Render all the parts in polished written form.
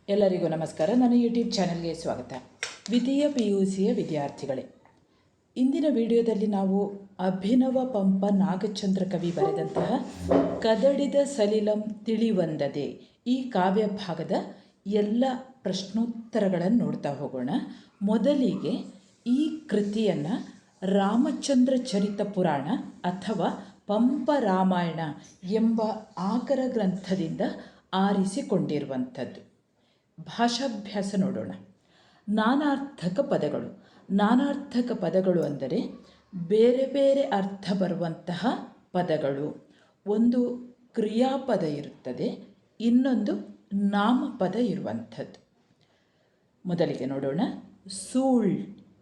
ಎಲ್ಲರಿಗೂ ನಮಸ್ಕಾರ. ನನ್ನ ಯೂಟ್ಯೂಬ್ ಚಾನಲ್ಗೆ ಸ್ವಾಗತ. ದ್ವಿತೀಯ PUCಯ ವಿದ್ಯಾರ್ಥಿಗಳೇ, ಇಂದಿನ ವಿಡಿಯೋದಲ್ಲಿ ನಾವು ಅಭಿನವ ಪಂಪ ನಾಗಚಂದ್ರ ಕವಿ ಬರೆದಂತಹ ಕದಡಿದ ಸಲಿಲಂ ತಿಳಿವಂದದೆ ಈ ಕಾವ್ಯ ಭಾಗದ ಎಲ್ಲ ಪ್ರಶ್ನೋತ್ತರಗಳನ್ನು ನೋಡ್ತಾ ಹೋಗೋಣ. ಮೊದಲಿಗೆ ಈ ಕೃತಿಯನ್ನು ರಾಮಚಂದ್ರ ಚರಿತ ಪುರಾಣ ಅಥವಾ ಪಂಪ ರಾಮಾಯಣ ಎಂಬ ಆಕರ ಗ್ರಂಥದಿಂದ ಆರಿಸಿಕೊಂಡಿರುವಂಥದ್ದು. ಭಾಷಾಭ್ಯಾಸ ನೋಡೋಣ. ನಾನಾರ್ಥಕ ಪದಗಳು. ನಾನಾರ್ಥಕ ಪದಗಳು ಅಂದರೆ ಬೇರೆ ಬೇರೆ ಅರ್ಥ ಬರುವಂತಹ ಪದಗಳು. ಒಂದು ಕ್ರಿಯಾಪದ ಇರುತ್ತದೆ, ಇನ್ನೊಂದು ನಾಮಪದ ಇರುವಂಥದ್ದು. ಮೊದಲಿಗೆ ನೋಡೋಣ. ಸೂಳ್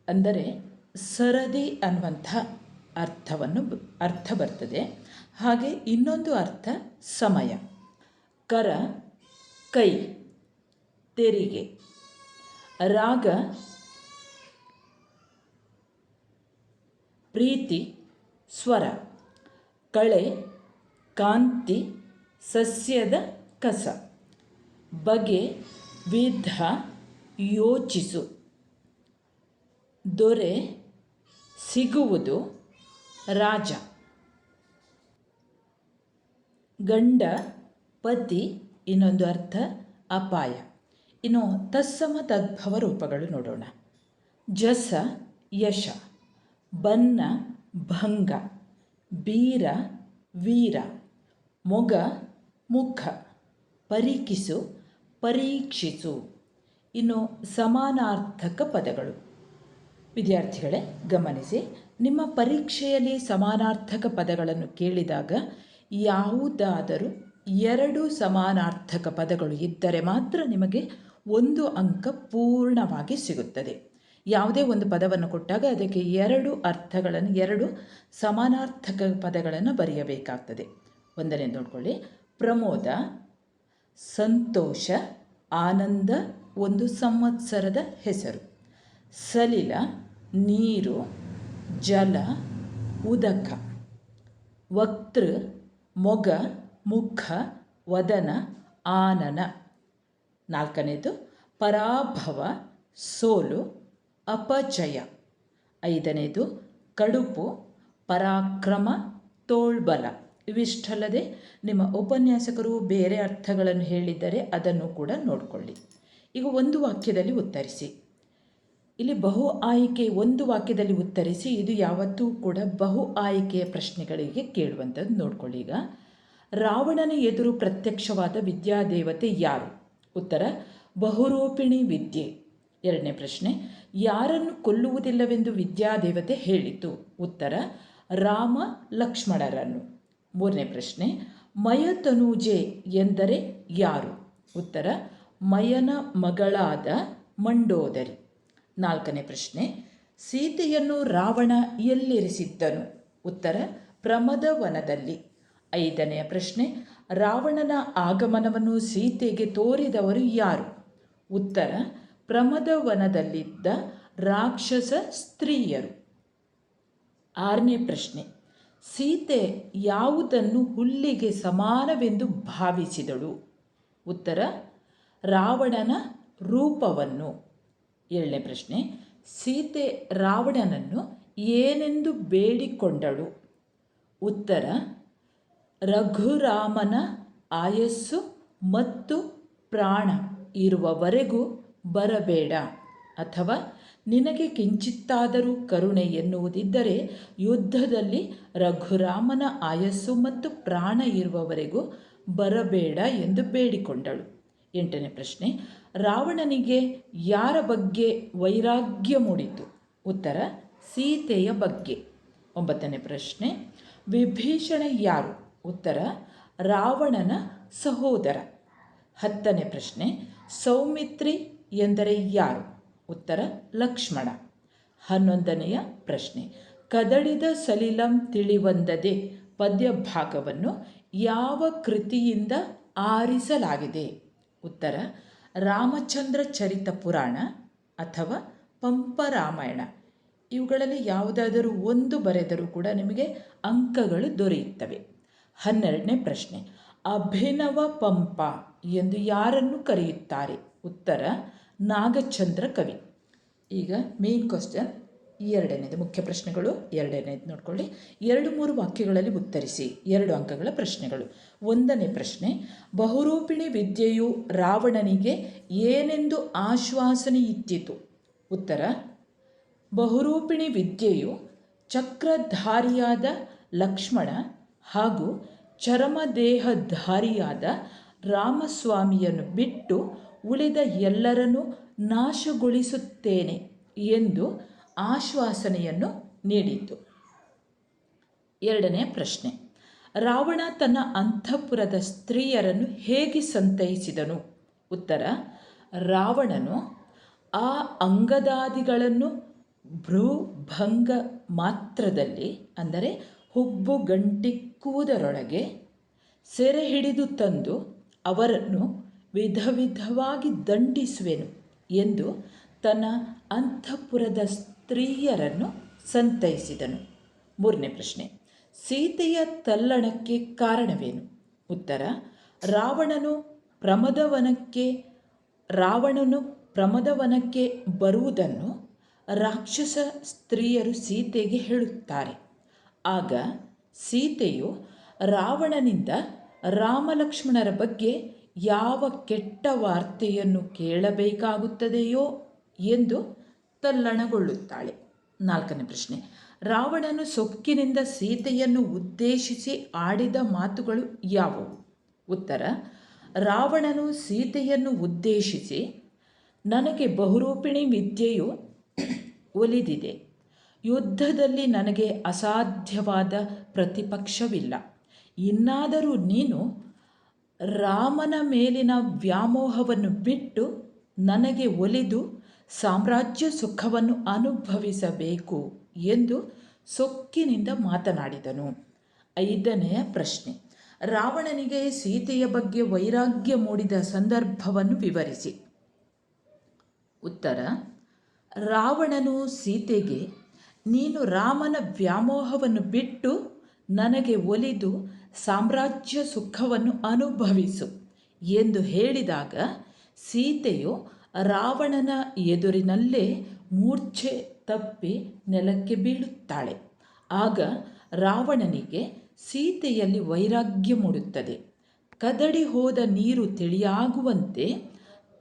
ಅಂದರೆ ಸರದಿ ಅನ್ನುವಂಥ ಅರ್ಥ ಬರ್ತದೆ. ಹಾಗೆ ಇನ್ನೊಂದು ಅರ್ಥ ಸಮಯ. ಕರ ಕೈ, ತೆರಿಗೆ. ರಾಗ ಪ್ರೀತಿ, ಸ್ವರ. ಕಳೆ ಕಾಂತಿ, ಸಸ್ಯದ ಕಸ. ಬಗೆ ವಿಧ, ಯೋಚಿಸು. ದೊರೆ ಸಿಗುವುದು, ರಾಜ. ಗಂಡ ಪತಿ, ಇನ್ನೊಂದು ಅರ್ಥ ಅಪಾಯ. ಇನ್ನು ತತ್ಸಮ ತದ್ಭವ ರೂಪಗಳು ನೋಡೋಣ. ಜಸ ಯಶ, ಬನ್ನ ಭಂಗ, ಬೀರ ವೀರ, ಮೊಗ ಮುಖ, ಪರಿಕಿಸು ಪರೀಕ್ಷಿಸು. ಇನ್ನು ಸಮಾನಾರ್ಥಕ ಪದಗಳು. ವಿದ್ಯಾರ್ಥಿಗಳೇ ಗಮನಿಸಿ, ನಿಮ್ಮ ಪರೀಕ್ಷೆಯಲ್ಲಿ ಸಮಾನಾರ್ಥಕ ಪದಗಳನ್ನು ಕೇಳಿದಾಗ ಯಾವುದಾದರೂ ಎರಡು ಸಮಾನಾರ್ಥಕ ಪದಗಳು ಇದ್ದರೆ ಮಾತ್ರ ನಿಮಗೆ 1 ಅಂಕ ಪೂರ್ಣವಾಗಿ ಸಿಗುತ್ತದೆ. ಯಾವುದೇ ಒಂದು ಪದವನ್ನು ಕೊಟ್ಟಾಗ ಅದಕ್ಕೆ 2 ಸಮಾನಾರ್ಥಕ ಪದಗಳನ್ನು ಬರೆಯಬೇಕಾಗ್ತದೆ. ಒಂದನೇ ನೋಡ್ಕೊಳ್ಳಿ. ಪ್ರಮೋದ, ಸಂತೋಷ, ಆನಂದ ಒಂದು ಸಂವತ್ಸರದ ಹೆಸರು. ಸಲಿಲ ನೀರು, ಜಲ, ಉದಕ. ವಕ್ತೃ ಮೊಗ, ಮುಖ, ವದನ, ಆನನ. 4ನೇದು ಪರಾಭವ, ಸೋಲು, ಅಪಜಯ. 5ನೇದು ಕಡುಪು, ಪರಾಕ್ರಮ, ತೋಳ್ಬಲ. ಇವಿಷ್ಟಲ್ಲದೆ ನಿಮ್ಮ ಉಪನ್ಯಾಸಕರು ಬೇರೆ ಅರ್ಥಗಳನ್ನು ಹೇಳಿದ್ದರೆ ಅದನ್ನು ಕೂಡ ನೋಡಿಕೊಳ್ಳಿ. ಈಗ ಒಂದು ವಾಕ್ಯದಲ್ಲಿ ಉತ್ತರಿಸಿ. ಇಲ್ಲಿ ಬಹು ಆಯ್ಕೆ, ಒಂದು ವಾಕ್ಯದಲ್ಲಿ ಉತ್ತರಿಸಿ. ಇದು ಯಾವತ್ತೂ ಕೂಡ ಬಹು ಆಯ್ಕೆಯ ಪ್ರಶ್ನೆಗಳಿಗೆ ಕೇಳುವಂಥದ್ದು. ನೋಡ್ಕೊಳ್ಳಿ. ಈಗ ರಾವಣನ ಎದುರು ಪ್ರತ್ಯಕ್ಷವಾದ ವಿದ್ಯಾದೇವತೆ ಯಾರು? ಉತ್ತರ ಬಹುರೂಪಿಣಿ ವಿದ್ಯೆ. 2ನೇ ಪ್ರಶ್ನೆ, ಯಾರನ್ನು ಕೊಲ್ಲುವುದಿಲ್ಲವೆಂದು ವಿದ್ಯಾದೇವತೆ ಹೇಳಿತು? ಉತ್ತರ ರಾಮ ಲಕ್ಷ್ಮಣರನ್ನು. 3ನೇ ಪ್ರಶ್ನೆ, ಮಯತನೂಜೆ ಎಂದರೆ ಯಾರು? ಉತ್ತರ ಮಯನ ಮಗಳಾದ ಮಂಡೋದರಿ. 4ನೇ ಪ್ರಶ್ನೆ, ಸೀತೆಯನ್ನು ರಾವಣ ಎಲ್ಲಿರಿಸಿದ್ದನು? ಉತ್ತರ ಪ್ರಮದವನದಲ್ಲಿ. 5ನೇ ಪ್ರಶ್ನೆ, ರಾವಣನ ಆಗಮನವನ್ನು ಸೀತೆಗೆ ತೋರಿದವರು ಯಾರು? ಉತ್ತರ ಪ್ರಮದವನದಲ್ಲಿದ್ದ ರಾಕ್ಷಸ ಸ್ತ್ರೀಯರು. 6ನೇ ಪ್ರಶ್ನೆ, ಸೀತೆ ಯಾವುದನ್ನು ಹುಲ್ಲಿಗೆ ಸಮಾನವೆಂದು ಭಾವಿಸಿದಳು? ಉತ್ತರ ರಾವಣನ ರೂಪವನ್ನು. 7ನೇ ಪ್ರಶ್ನೆ, ಸೀತೆ ರಾವಣನನ್ನು ಏನೆಂದು ಬೇಡಿಕೊಂಡಳು? ಉತ್ತರ ರಘುರಾಮನ ಆಯಸ್ಸು ಮತ್ತು ಪ್ರಾಣ ಇರುವವರೆಗೂ ಬರಬೇಡ, ಅಥವಾ ನಿನಗೆ ಕಿಂಚಿತ್ತಾದರೂ ಕರುಣೆ ಎನ್ನುವುದಿದ್ದರೆ ಯುದ್ಧದಲ್ಲಿ ರಘುರಾಮನ ಆಯಸ್ಸು ಮತ್ತು ಪ್ರಾಣ ಇರುವವರೆಗೂ ಬರಬೇಡ ಎಂದು ಬೇಡಿಕೊಂಡಳು. 8ನೇ ಪ್ರಶ್ನೆ, ರಾವಣನಿಗೆ ಯಾರ ಬಗ್ಗೆ ವೈರಾಗ್ಯ ಮೂಡಿತು? ಉತ್ತರ ಸೀತೆಯ ಬಗ್ಗೆ. 9ನೇ ಪ್ರಶ್ನೆ, ವಿಭೀಷಣ ಯಾರು? ಉತ್ತರ ರಾವಣನ ಸಹೋದರ. 10ನೇ ಪ್ರಶ್ನೆ, ಸೌಮಿತ್ರಿ ಎಂದರೆ ಯಾರು? ಉತ್ತರ ಲಕ್ಷ್ಮಣ. 11ನೆಯ ಪ್ರಶ್ನೆ, ಕದಡಿದ ಸಲಿಲಂ ತಿಳಿವಂದದೆ ಪದ್ಯ ಭಾಗವನ್ನು ಯಾವ ಕೃತಿಯಿಂದ ಆರಿಸಲಾಗಿದೆ? ಉತ್ತರ ರಾಮಚಂದ್ರ ಚರಿತ ಪುರಾಣ ಅಥವಾ ಪಂಪ ರಾಮಾಯಣ. ಇವುಗಳಲ್ಲಿ ಯಾವುದಾದರೂ ಒಂದು ಬರೆದರೂ ಕೂಡ ನಿಮಗೆ ಅಂಕಗಳು ದೊರೆಯುತ್ತವೆ. 12ನೇ ಪ್ರಶ್ನೆ, ಅಭಿನವ ಪಂಪ ಎಂದು ಯಾರನ್ನು ಕರೆಯುತ್ತಾರೆ? ಉತ್ತರ ನಾಗಚಂದ್ರ ಕವಿ. ಈಗ ಮೇನ್ ಕ್ವಶನ್ ಎರಡನೇದು, ಮುಖ್ಯ ಪ್ರಶ್ನೆಗಳು ಎರಡನೇದು ನೋಡ್ಕೊಳ್ಳಿ. 2-3 ವಾಕ್ಯಗಳಲ್ಲಿ ಉತ್ತರಿಸಿ. 2 ಅಂಕಗಳ ಪ್ರಶ್ನೆಗಳು. 1ನೇ ಪ್ರಶ್ನೆ, ಬಹುರೂಪಿಣಿ ವಿದ್ಯೆಯು ರಾವಣನಿಗೆ ಏನೆಂದು ಆಶ್ವಾಸನೆ ಇತ್ತಿತು? ಉತ್ತರ, ಬಹುರೂಪಿಣಿ ವಿದ್ಯೆಯು ಚಕ್ರಧಾರಿಯಾದ ಲಕ್ಷ್ಮಣ ಹಾಗೂ ಚರಮದೇಹಧಾರಿಯಾದ ರಾಮಸ್ವಾಮಿಯನ್ನು ಬಿಟ್ಟು ಉಳಿದ ಎಲ್ಲರನ್ನೂ ನಾಶಗೊಳಿಸುತ್ತೇನೆ ಎಂದು ಆಶ್ವಾಸನೆಯನ್ನು ನೀಡಿತು. 2ನೇ ಪ್ರಶ್ನೆ, ರಾವಣ ತನ್ನ ಅಂತಃಪುರದ ಸ್ತ್ರೀಯರನ್ನು ಹೇಗೆ ಸಂತೈಸಿದನು? ಉತ್ತರ, ರಾವಣನು ಆ ಅಂಗದಾದಿಗಳನ್ನು ಭ್ರೂಭಂಗ ಮಾತ್ರದಲ್ಲಿ, ಅಂದರೆ ಹುಬ್ಬುಗಂಟಿಕ್ಕುವುದರೊಳಗೆ ಸೆರೆ ಹಿಡಿದು ತಂದು ಅವರನ್ನು ವಿಧವಾಗಿ ದಂಡಿಸುವೆನು ಎಂದು ತನ್ನ ಅಂತಃಪುರದ ಸ್ತ್ರೀಯರನ್ನು ಸಂತೈಸಿದನು. 3ನೇ ಪ್ರಶ್ನೆ, ಸೀತೆಯ ತಲ್ಲಣಕ್ಕೆ ಕಾರಣವೇನು? ಉತ್ತರ, ರಾವಣನು ಪ್ರಮದವನಕ್ಕೆ ಬರುವುದನ್ನು ರಾಕ್ಷಸ ಸ್ತ್ರೀಯರು ಸೀತೆಗೆ ಹೇಳುತ್ತಾರೆ. ಆಗ ಸೀತೆಯು ರಾವಣನಿಂದ ರಾಮಲಕ್ಷ್ಮಣರ ಬಗ್ಗೆ ಯಾವ ಕೆಟ್ಟ ವಾರ್ತೆಯನ್ನು ಕೇಳಬೇಕಾಗುತ್ತದೆಯೋ ಎಂದು ತಲ್ಲಣಗೊಳ್ಳುತ್ತಾಳೆ. 4ನೇ ಪ್ರಶ್ನೆ, ರಾವಣನು ಸೊಕ್ಕಿನಿಂದ ಸೀತೆಯನ್ನು ಉದ್ದೇಶಿಸಿ ಆಡಿದ ಮಾತುಗಳು ಯಾವುವು? ಉತ್ತರ, ರಾವಣನು ಸೀತೆಯನ್ನು ಉದ್ದೇಶಿಸಿ, ನನಗೆ ಬಹುರೂಪಿಣಿ ವಿದ್ಯೆಯು ಒಲಿದಿದೆ. ಯುದ್ಧದಲ್ಲಿ ನನಗೆ ಅಸಾಧ್ಯವಾದ ಪ್ರತಿಪಕ್ಷವಿಲ್ಲ. ಇನ್ನಾದರೂ ನೀನು ರಾಮನ ಮೇಲಿನ ವ್ಯಾಮೋಹವನ್ನು ಬಿಟ್ಟು ನನಗೆ ಒಲಿದು ಸಾಮ್ರಾಜ್ಯ ಸುಖವನ್ನು ಅನುಭವಿಸಬೇಕು ಎಂದು ಸೊಕ್ಕಿನಿಂದ ಮಾತನಾಡಿದನು. 5ನೇ ಪ್ರಶ್ನೆ, ರಾವಣನಿಗೆ ಸೀತೆಯ ಬಗ್ಗೆ ವೈರಾಗ್ಯ ಮೂಡಿದ ಸಂದರ್ಭವನ್ನು ವಿವರಿಸಿ. ಉತ್ತರ, ರಾವಣನು ಸೀತೆಗೆ, ನೀನು ರಾಮನ ವ್ಯಾಮೋಹವನ್ನು ಬಿಟ್ಟು ನನಗೆ ಒಲಿದು ಸಾಮ್ರಾಜ್ಯ ಸುಖವನ್ನು ಅನುಭವಿಸು ಎಂದು ಹೇಳಿದಾಗ ಸೀತೆಯು ರಾವಣನ ಎದುರಿನಲ್ಲೇ ಮೂರ್ಛೆ ತಪ್ಪಿ ನೆಲಕ್ಕೆ ಬೀಳುತ್ತಾಳೆ. ಆಗ ರಾವಣನಿಗೆ ಸೀತೆಯಲ್ಲಿ ವೈರಾಗ್ಯ ಮೂಡುತ್ತದೆ. ಕದಡಿ ಹೋದ ನೀರು ತಿಳಿಯಾಗುವಂತೆ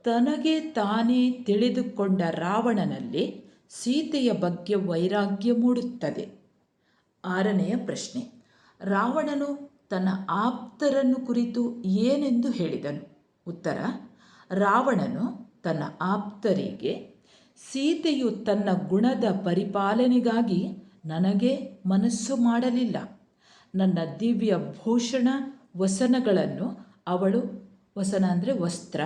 ತನಗೆ ತಾನೇ ತಿಳಿದುಕೊಂಡ ರಾವಣನಲ್ಲಿ ಸೀತೆಯ ಬಗ್ಗೆ ವೈರಾಗ್ಯ ಮೂಡುತ್ತದೆ. 6ನೇ ಪ್ರಶ್ನೆ, ರಾವಣನು ತನ್ನ ಆಪ್ತರನ್ನು ಕುರಿತು ಏನೆಂದು ಹೇಳಿದನು? ಉತ್ತರ, ರಾವಣನು ತನ್ನ ಆಪ್ತರಿಗೆ, ಸೀತೆಯು ತನ್ನ ಗುಣದ ಪರಿಪಾಲನೆಗಾಗಿ ನನಗೆ ಮನಸ್ಸು ಮಾಡಲಿಲ್ಲ. ನನ್ನ ದಿವ್ಯ ಭೂಷಣ ವಸನಗಳನ್ನು ವಸನ ಅಂದರೆ ವಸ್ತ್ರ,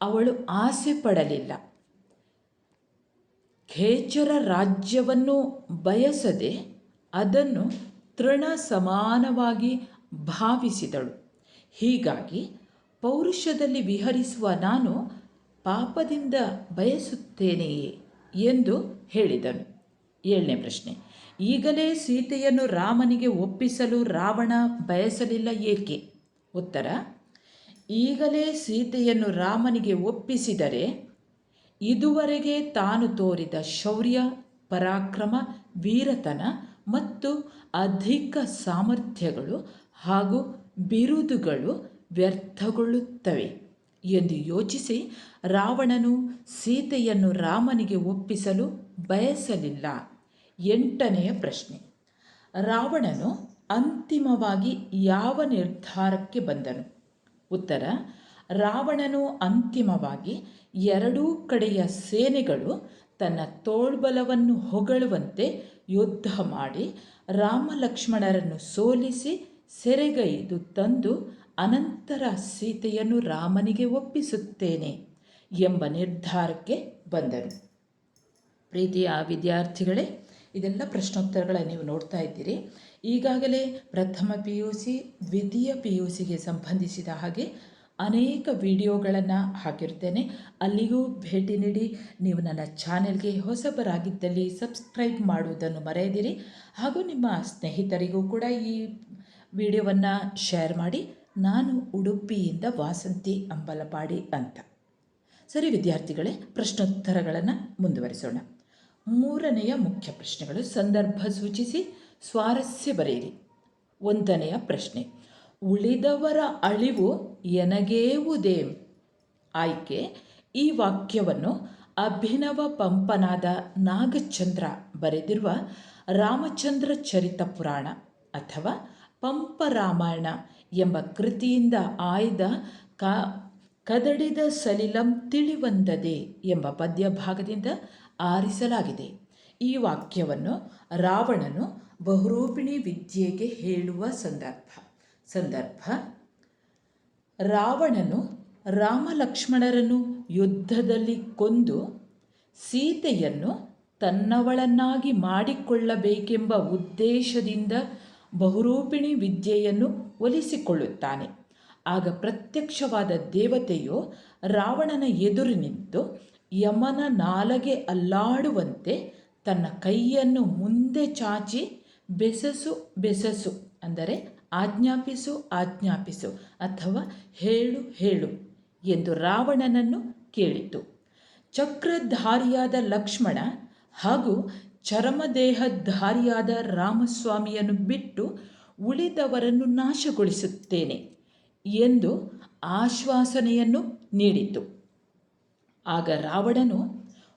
ಅವಳು ಆಸೆ ಪಡಲಿಲ್ಲ. ಖೇಚರ ರಾಜ್ಯವನ್ನು ಬಯಸದೆ ಅದನ್ನು ತೃಣ ಸಮಾನವಾಗಿ ಭಾವಿಸಿದಳು. ಹೀಗಾಗಿ ಪೌರುಷದಲ್ಲಿ ವಿಹರಿಸುವ ನಾನು ಪಾಪದಿಂದ ಬಯಸುತ್ತೇನೆಯೇ ಎಂದು ಹೇಳಿದನು. 7ನೇ ಪ್ರಶ್ನೆ, ಈಗಲೇ ಸೀತೆಯನ್ನು ರಾಮನಿಗೆ ಒಪ್ಪಿಸಲು ರಾವಣ ಬಯಸಲಿಲ್ಲ ಏಕೆ? ಉತ್ತರ, ಈಗಲೇ ಸೀತೆಯನ್ನು ರಾಮನಿಗೆ ಒಪ್ಪಿಸಿದರೆ ಇದುವರೆಗೆ ತಾನು ತೋರಿದ ಶೌರ್ಯ, ಪರಾಕ್ರಮ, ವೀರತನ ಮತ್ತು ಅಧಿಕ ಸಾಮರ್ಥ್ಯಗಳು ಹಾಗೂ ಬಿರುದುಗಳು ವ್ಯರ್ಥಗೊಳ್ಳುತ್ತವೆ ಎಂದು ಯೋಚಿಸಿ ರಾವಣನು ಸೀತೆಯನ್ನು ರಾಮನಿಗೆ ಒಪ್ಪಿಸಲು ಬಯಸಲಿಲ್ಲ. 8ನೇ ಪ್ರಶ್ನೆ, ರಾವಣನು ಅಂತಿಮವಾಗಿ ಯಾವ ನಿರ್ಧಾರಕ್ಕೆ ಬಂದನು? ಉತ್ತರ, ರಾವಣನು ಅಂತಿಮವಾಗಿ ಎರಡೂ ಕಡೆಯ ಸೇನೆಗಳು ತನ್ನ ತೋಳ್ಬಲವನ್ನು ಹೊಗಳುವಂತೆ ಯುದ್ಧ ಮಾಡಿ ರಾಮಲಕ್ಷ್ಮಣರನ್ನು ಸೋಲಿಸಿ ಸೆರೆಗೈದು ತಂದು ಅನಂತರ ಸೀತೆಯನ್ನು ರಾಮನಿಗೆ ಒಪ್ಪಿಸುತ್ತೇನೆ ಎಂಬ ನಿರ್ಧಾರಕ್ಕೆ ಬಂದನು. ಪ್ರೀತಿಯ ವಿದ್ಯಾರ್ಥಿಗಳೇ, ಇದೆಲ್ಲ ಪ್ರಶ್ನೋತ್ತರಗಳನ್ನು ನೀವು ನೋಡ್ತಾ ಇದ್ದೀರಿ. ಈಗಾಗಲೇ ಪ್ರಥಮ PUC, ದ್ವಿತೀಯ PUCಗೆ ಸಂಬಂಧಿಸಿದ ಹಾಗೆ ಅನೇಕ ವಿಡಿಯೋಗಳನ್ನು ಹಾಕಿರ್ತೇನೆ. ಅಲ್ಲಿಗೂ ಭೇಟಿ ನೀಡಿ. ನೀವು ನನ್ನ ಚಾನೆಲ್ಗೆ ಹೊಸಬರಾಗಿದ್ದಲ್ಲಿ ಸಬ್ಸ್ಕ್ರೈಬ್ ಮಾಡುವುದನ್ನು ಮರೆಯದಿರಿ. ಹಾಗೂ ನಿಮ್ಮ ಸ್ನೇಹಿತರಿಗೂ ಕೂಡ ಈ ವಿಡಿಯೋವನ್ನು ಶೇರ್ ಮಾಡಿ. ನಾನು ಉಡುಪಿಯಿಂದ ವಾಸಂತಿ ಅಂಬಲಪಾಡಿ ಅಂತ. ಸರಿ ವಿದ್ಯಾರ್ಥಿಗಳೇ, ಪ್ರಶ್ನೋತ್ತರಗಳನ್ನು ಮುಂದುವರಿಸೋಣ. ಮೂರನೆಯ ಮುಖ್ಯ ಪ್ರಶ್ನೆಗಳು. ಸಂದರ್ಭ ಸೂಚಿಸಿ ಸ್ವಾರಸ್ಯ ಬರೆಯಿರಿ. ಒಂದನೆಯ ಪ್ರಶ್ನೆ, ಉಳಿದವರ ಅಳಿವು ಎನಗೇವುದೇಂ? ಆಯ್ಕೆ, ಈ ವಾಕ್ಯವನ್ನು ಅಭಿನವ ಪಂಪನಾದ ನಾಗಚಂದ್ರ ಬರೆದಿರುವ ರಾಮಚಂದ್ರ ಚರಿತ ಪುರಾಣ ಅಥವಾ ಪಂಪ ರಾಮಾಯಣ ಎಂಬ ಕೃತಿಯಿಂದ ಆಯ್ದ ಕದಡಿದ ಸಲಿಲಂ ತಿಳಿವಂದದೆ ಎಂಬ ಪದ್ಯ ಭಾಗದಿಂದ ಆರಿಸಲಾಗಿದೆ. ಈ ವಾಕ್ಯವನ್ನು ರಾವಣನು ಬಹುರೂಪಿಣಿ ವಿದ್ಯೆಗೆ ಹೇಳುವ ಸಂದರ್ಭ ರಾವಣನು ರಾಮಲಕ್ಷ್ಮಣರನ್ನು ಯುದ್ಧದಲ್ಲಿ ಕೊಂದು ಸೀತೆಯನ್ನು ತನ್ನವಳನ್ನಾಗಿ ಮಾಡಿಕೊಳ್ಳಬೇಕೆಂಬ ಉದ್ದೇಶದಿಂದ ಬಹುರೂಪಿಣಿ ವಿದ್ಯೆಯನ್ನು ಒಲಿಸಿಕೊಳ್ಳುತ್ತಾನೆ. ಆಗ ಪ್ರತ್ಯಕ್ಷವಾದ ದೇವತೆಯು ರಾವಣನ ಎದುರು ನಿಂತು ಯಮನ ನಾಲಗೆ ಅಲ್ಲಾಡುವಂತೆ ತನ್ನ ಕೈಯನ್ನು ಮುಂದೆ ಚಾಚಿ ಬೆಸಸು ಬೆಸಸು ಅಂದರೆ ಆಜ್ಞಾಪಿಸು ಆಜ್ಞಾಪಿಸು ಅಥವಾ ಹೇಳು ಹೇಳು ಎಂದು ರಾವಣನನ್ನು ಕೇಳಿತು. ಚಕ್ರಧಾರಿಯಾದ ಲಕ್ಷ್ಮಣ ಹಾಗೂ ಚರಮದೇಹಧಾರಿಯಾದ ರಾಮಸ್ವಾಮಿಯನ್ನು ಬಿಟ್ಟು ಉಳಿದವರನ್ನು ನಾಶಗೊಳಿಸುತ್ತೇನೆ ಎಂದು ಆಶ್ವಾಸನೆಯನ್ನು ನೀಡಿತು. ಆಗ ರಾವಣನು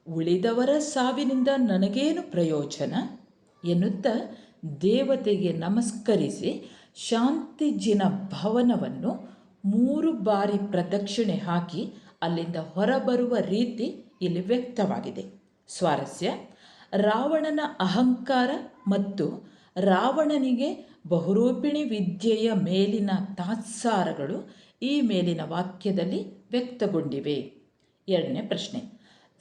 ಉಳಿದವರ ಸಾವಿನಿಂದ ನನಗೇನು ಪ್ರಯೋಜನ ಎನ್ನುತ್ತಾ ದೇವತೆಗೆ ನಮಸ್ಕರಿಸಿ ಶಾಂತಿಜಿನ ಭವನವನ್ನು 3 ಬಾರಿ ಪ್ರದಕ್ಷಿಣೆ ಹಾಕಿ ಅಲ್ಲಿಂದ ಹೊರಬರುವ ರೀತಿ ಇಲ್ಲಿ ವ್ಯಕ್ತವಾಗಿದೆ. ಸ್ವಾರಸ್ಯ, ರಾವಣನ ಅಹಂಕಾರ ಮತ್ತು ರಾವಣನಿಗೆ ಬಹುರೂಪಿಣಿ ವಿದ್ಯೆಯ ಮೇಲಿನ ತಾತ್ಸಾರಗಳು ಈ ಮೇಲಿನ ವಾಕ್ಯದಲ್ಲಿ ವ್ಯಕ್ತಗೊಂಡಿವೆ. ಎರಡನೇ ಪ್ರಶ್ನೆ,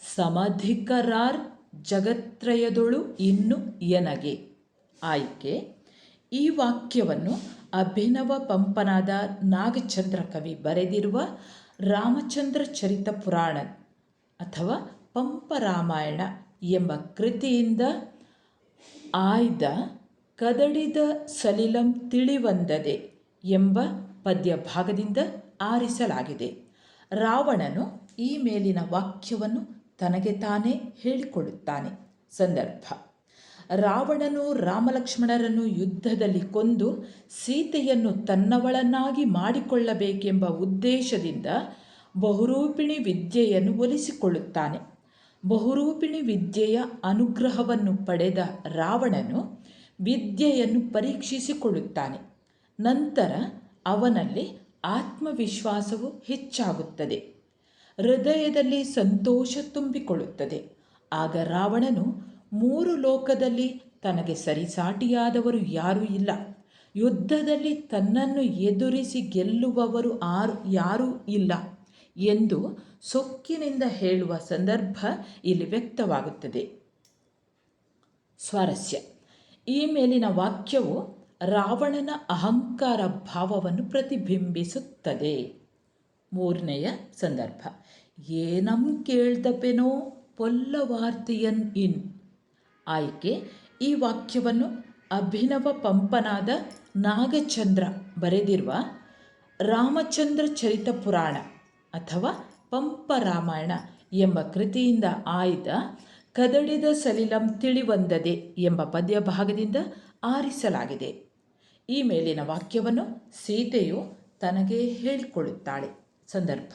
ಸಮಧಿಕರಾರ್ ಜಗತ್ರಯದೊಳು ಇನ್ನು ಎನಗೆ? ಆಯ್ಕೆ, ಈ ವಾಕ್ಯವನ್ನು ಅಭಿನವ ಪಂಪನಾದ ನಾಗಚಂದ್ರ ಕವಿ ಬರೆದಿರುವ ರಾಮಚಂದ್ರ ಚರಿತ ಪುರಾಣ ಅಥವಾ ಪಂಪ ರಾಮಾಯಣ ಎಂಬ ಕೃತಿಯಿಂದ ಆಯ್ದ ಕದಡಿದ ಸಲಿಲಂ ತಿಳಿವಂದದೆ ಎಂಬ ಪದ್ಯ ಭಾಗದಿಂದ ಆರಿಸಲಾಗಿದೆ. ರಾವಣನು ಈ ಮೇಲಿನ ವಾಕ್ಯವನ್ನು ತನಗೆ ತಾನೇ ಹೇಳಿಕೊಳ್ಳುತ್ತಾನೆ. ಸಂದರ್ಭ, ರಾವಣನು ರಾಮಲಕ್ಷ್ಮಣರನ್ನು ಯುದ್ಧದಲ್ಲಿ ಕೊಂದು ಸೀತೆಯನ್ನು ತನ್ನವಳನ್ನಾಗಿ ಮಾಡಿಕೊಳ್ಳಬೇಕೆಂಬ ಉದ್ದೇಶದಿಂದ ಬಹುರೂಪಿಣಿ ವಿದ್ಯೆಯನ್ನು ಒಲಿಸಿಕೊಳ್ಳುತ್ತಾನೆ. ಬಹುರೂಪಿಣಿ ವಿದ್ಯೆಯ ಅನುಗ್ರಹವನ್ನು ಪಡೆದ ರಾವಣನು ವಿದ್ಯೆಯನ್ನು ಪರೀಕ್ಷಿಸಿಕೊಳ್ಳುತ್ತಾನೆ. ನಂತರ ಅವನಲ್ಲಿ ಆತ್ಮವಿಶ್ವಾಸವು ಹೆಚ್ಚಾಗುತ್ತದೆ, ಹೃದಯದಲ್ಲಿ ಸಂತೋಷ ತುಂಬಿಕೊಳ್ಳುತ್ತದೆ. ಆಗ ರಾವಣನು 3 ಲೋಕದಲ್ಲಿ ತನಗೆ ಸರಿಸಾಟಿಯಾದವರು ಯಾರೂ ಇಲ್ಲ, ಯುದ್ಧದಲ್ಲಿ ತನ್ನನ್ನು ಎದುರಿಸಿ ಗೆಲ್ಲುವವರು ಯಾರೂ ಇಲ್ಲ ಎಂದು ಸೊಕ್ಕಿನಿಂದ ಹೇಳುವ ಸಂದರ್ಭ ಇಲ್ಲಿ ವ್ಯಕ್ತವಾಗುತ್ತದೆ. ಸ್ವಾರಸ್ಯ, ಈ ಮೇಲಿನ ವಾಕ್ಯವು ರಾವಣನ ಅಹಂಕಾರ ಭಾವವನ್ನು ಪ್ರತಿಬಿಂಬಿಸುತ್ತದೆ. ಮೂರನೆಯ ಸಂದರ್ಭ, ಏನಂ ಕೇಳ್ದಪೆನೋ ಪೊಲ್ಲವಾರ್ತಿಯನ್ ಇನ್. ಆಯ್ಕೆ, ಈ ವಾಕ್ಯವನ್ನು ಅಭಿನವ ಪಂಪನಾದ ನಾಗಚಂದ್ರ ಬರೆದಿರುವ ರಾಮಚಂದ್ರ ಚರಿತ ಪುರಾಣ ಅಥವಾ ಪಂಪ ರಾಮಾಯಣ ಎಂಬ ಕೃತಿಯಿಂದ ಆಯ್ದ ಕದಡಿದ ಸಲಿಲಂ ತಿಳಿವಂದದೆ ಎಂಬ ಪದ್ಯ ಭಾಗದಿಂದ ಆರಿಸಲಾಗಿದೆ. ಈ ಮೇಲಿನ ವಾಕ್ಯವನ್ನು ಸೀತೆಯು ತನಗೆ ಹೇಳಿಕೊಳ್ಳುತ್ತಾಳೆ. ಸಂದರ್ಭ,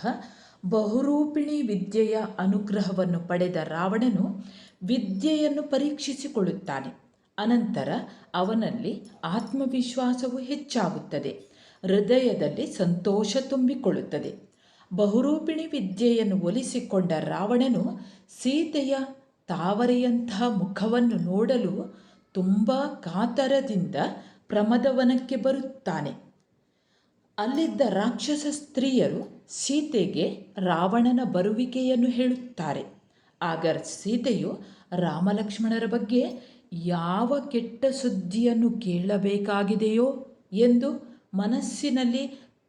ಬಹುರೂಪಿಣಿ ವಿದ್ಯೆಯ ಅನುಗ್ರಹವನ್ನು ಪಡೆದ ರಾವಣನು ವಿದ್ಯೆಯನ್ನು ಪರೀಕ್ಷಿಸಿಕೊಳ್ಳುತ್ತಾನೆ. ಅನಂತರ ಅವನಲ್ಲಿ ಆತ್ಮವಿಶ್ವಾಸವು ಹೆಚ್ಚಾಗುತ್ತದೆ, ಹೃದಯದಲ್ಲಿ ಸಂತೋಷ ತುಂಬಿಕೊಳ್ಳುತ್ತದೆ. ಬಹುರೂಪಿಣಿ ವಿದ್ಯೆಯನ್ನು ಒಲಿಸಿಕೊಂಡ ರಾವಣನು ಸೀತೆಯ ತಾವರೆಯಂತಹ ಮುಖವನ್ನು ನೋಡಲು ತುಂಬ ಕಾತರದಿಂದ ಪ್ರಮದವನಕ್ಕೆ ಬರುತ್ತಾನೆ. ಅಲ್ಲಿದ್ದ ರಾಕ್ಷಸ ಸ್ತ್ರೀಯರು ಸೀತೆಗೆ ರಾವಣನ ಬರುವಿಕೆಯನ್ನು ಹೇಳುತ್ತಾರೆ. ಆಗ ಸೀತೆಯು ರಾಮಲಕ್ಷ್ಮಣರ ಬಗ್ಗೆ ಯಾವ ಕೆಟ್ಟ ಸುದ್ದಿಯನ್ನು ಕೇಳಬೇಕಾಗಿದೆಯೋ ಎಂದು ಮನಸ್ಸಿನಲ್ಲಿ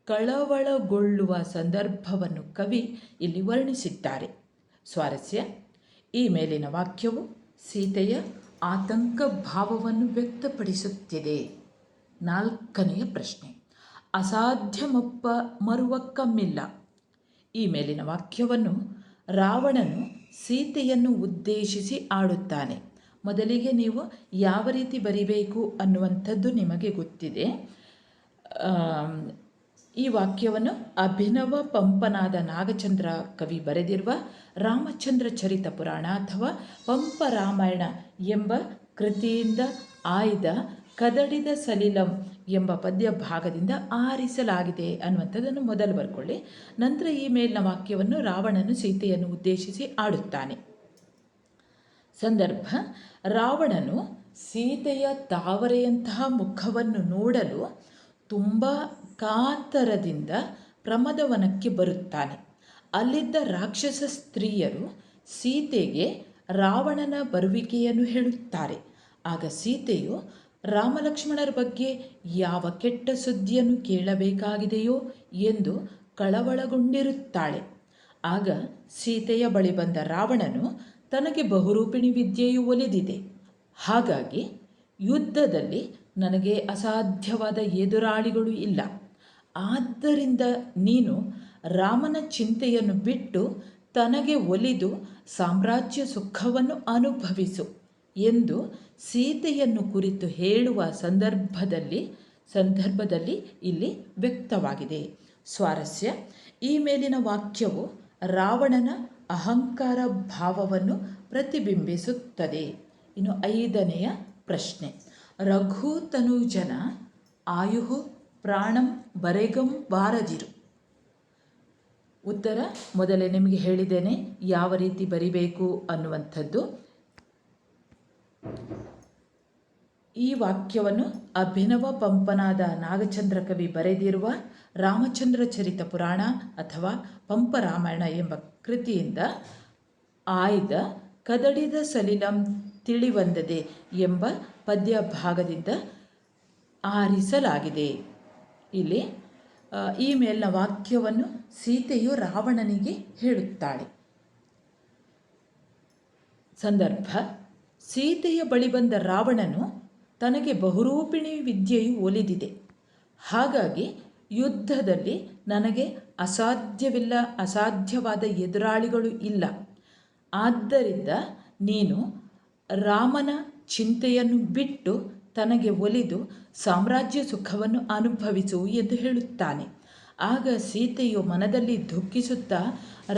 ಕಳವಳಗೊಳ್ಳುವ ಸಂದರ್ಭವನ್ನು ಕವಿ ಇಲ್ಲಿ ವರ್ಣಿಸಿದ್ದಾರೆ. ಸ್ವಾರಸ್ಯ, ಈ ಮೇಲಿನ ವಾಕ್ಯವು ಸೀತೆಯ ಆತಂಕ ಭಾವವನ್ನು ವ್ಯಕ್ತಪಡಿಸುತ್ತಿದೆ. ನಾಲ್ಕನೆಯ ಪ್ರಶ್ನೆ, ಅಸಾಧ್ಯವೊಪ್ಪ ಮರುವಕ್ಕಮ್ಮಿಲ್ಲ. ಈ ಮೇಲಿನ ವಾಕ್ಯವನ್ನು ರಾವಣನು ಸೀತೆಯನ್ನು ಉದ್ದೇಶಿಸಿ ಆಡುತ್ತಾನೆ. ಮೊದಲಿಗೆ ನೀವು ಯಾವ ರೀತಿ ಬರಿಬೇಕು ಅನ್ನುವಂಥದ್ದು ನಿಮಗೆ ಗೊತ್ತಿದೆ. ಈ ವಾಕ್ಯವನ್ನು ಅಭಿನವ ಪಂಪನಾದ ನಾಗಚಂದ್ರ ಕವಿ ಬರೆದಿರುವ ರಾಮಚಂದ್ರ ಚರಿತ ಪುರಾಣ ಅಥವಾ ಪಂಪ ರಾಮಾಯಣ ಎಂಬ ಕೃತಿಯಿಂದ ಆಯ್ದ ಕದಡಿದ ಸಲಿಲಂ ಎಂಬ ಪದ್ಯ ಭಾಗದಿಂದ ಆರಿಸಲಾಗಿದೆ ಅನ್ನುವಂಥದ್ದನ್ನು ಮೊದಲು ಬರ್ಕೊಳ್ಳಿ. ನಂತರ ಈ ಮೇಲಿನ ವಾಕ್ಯವನ್ನು ರಾವಣನು ಸೀತೆಯನ್ನು ಉದ್ದೇಶಿಸಿ ಆಡುತ್ತಾನೆ. ಸಂದರ್ಭ: ರಾವಣನು ಸೀತೆಯ ತಾವರೆಯಂತಹ ಮುಖವನ್ನು ನೋಡಲು ತುಂಬ ಕಾತರದಿಂದ ಪ್ರಮದವನಕ್ಕೆ ಬರುತ್ತಾನೆ. ಅಲ್ಲಿದ್ದ ರಾಕ್ಷಸ ಸ್ತ್ರೀಯರು ಸೀತೆಗೆ ರಾವಣನ ಬರುವಿಕೆಯನ್ನು ಹೇಳುತ್ತಾರೆ. ಆಗ ಸೀತೆಯು ರಾಮಲಕ್ಷ್ಮಣರ ಬಗ್ಗೆ ಯಾವ ಕೆಟ್ಟ ಸುದ್ದಿಯನ್ನು ಕೇಳಬೇಕಾಗಿದೆಯೋ ಎಂದು ಕಳವಳಗೊಂಡಿರುತ್ತಾಳೆ. ಆಗ ಸೀತೆಯ ಬಳಿ ಬಂದ ರಾವಣನು ತನಗೆ ಬಹುರೂಪಿಣಿ ವಿದ್ಯೆಯು ಒಲಿದಿದೆ, ಹಾಗಾಗಿ ಯುದ್ಧದಲ್ಲಿ ನನಗೆ ಅಸಾಧ್ಯವಾದ ಎದುರಾಳಿಗಳು ಇಲ್ಲ, ಆದ್ದರಿಂದ ನೀನು ರಾಮನ ಚಿಂತೆಯನ್ನು ಬಿಟ್ಟು ತನಗೆ ಒಲಿದು ಸಾಮ್ರಾಜ್ಯ ಸುಖವನ್ನು ಅನುಭವಿಸು ಎಂದು ಸೀತೆಯನ್ನು ಕುರಿತು ಹೇಳುವ ಸಂದರ್ಭದಲ್ಲಿ ಇಲ್ಲಿ ವ್ಯಕ್ತವಾಗಿದೆ. ಸ್ವಾರಸ್ಯ: ಈ ಮೇಲಿನ ವಾಕ್ಯವು ರಾವಣನ ಅಹಂಕಾರ ಭಾವವನ್ನು ಪ್ರತಿಬಿಂಬಿಸುತ್ತದೆ. ಇನ್ನು 5ನೆಯ ಪ್ರಶ್ನೆ: ರಘು ತನುಜನ ಆಯುಹು ಪ್ರಾಣಂ ಬರೆಗಂ ಬಾರದಿರು. ಉತ್ತರ ಮೊದಲೇ ನಿಮಗೆ ಹೇಳಿದ್ದೇನೆ ಯಾವ ರೀತಿ ಬರಿಬೇಕು ಅನ್ನುವಂಥದ್ದು. ಈ ವಾಕ್ಯವನ್ನು ಅಭಿನವ ಪಂಪನಾದ ನಾಗಚಂದ್ರ ಕವಿ ಬರೆದಿರುವ ರಾಮಚಂದ್ರ ಚರಿತ ಪುರಾಣ ಅಥವಾ ಪಂಪ ರಾಮಾಯಣ ಎಂಬ ಕೃತಿಯಿಂದ ಆಯ್ದ ಕದಡಿದ ಸಲಿಲಂ ತಿಳಿವಂದದೆ ಎಂಬ ಪದ್ಯ ಭಾಗದಿಂದ ಆರಿಸಲಾಗಿದೆ. ಇಲ್ಲಿ ಈ ಮೇಲಿನ ವಾಕ್ಯವನ್ನು ಸೀತೆಯು ರಾವಣನಿಗೆ ಹೇಳುತ್ತಾಳೆ. ಸಂದರ್ಭ: ಸೀತೆಯ ಬಳಿ ಬಂದ ರಾವಣನು ತನಗೆ ಬಹುರೂಪಿಣಿ ವಿದ್ಯೆಯು ಒಲಿದಿದೆ, ಹಾಗಾಗಿ ಯುದ್ಧದಲ್ಲಿ ನನಗೆ ಅಸಾಧ್ಯವಾದ ಎದುರಾಳಿಗಳು ಇಲ್ಲ, ಆದ್ದರಿಂದ ನೀನು ರಾಮನ ಚಿಂತೆಯನ್ನು ಬಿಟ್ಟು ತನಗೆ ಒಲಿದು ಸಾಮ್ರಾಜ್ಯ ಸುಖವನ್ನು ಅನುಭವಿಸು ಎಂದು ಹೇಳುತ್ತಾನೆ. ಆಗ ಸೀತೆಯು ಮನದಲ್ಲಿ ದುಃಖಿಸುತ್ತಾ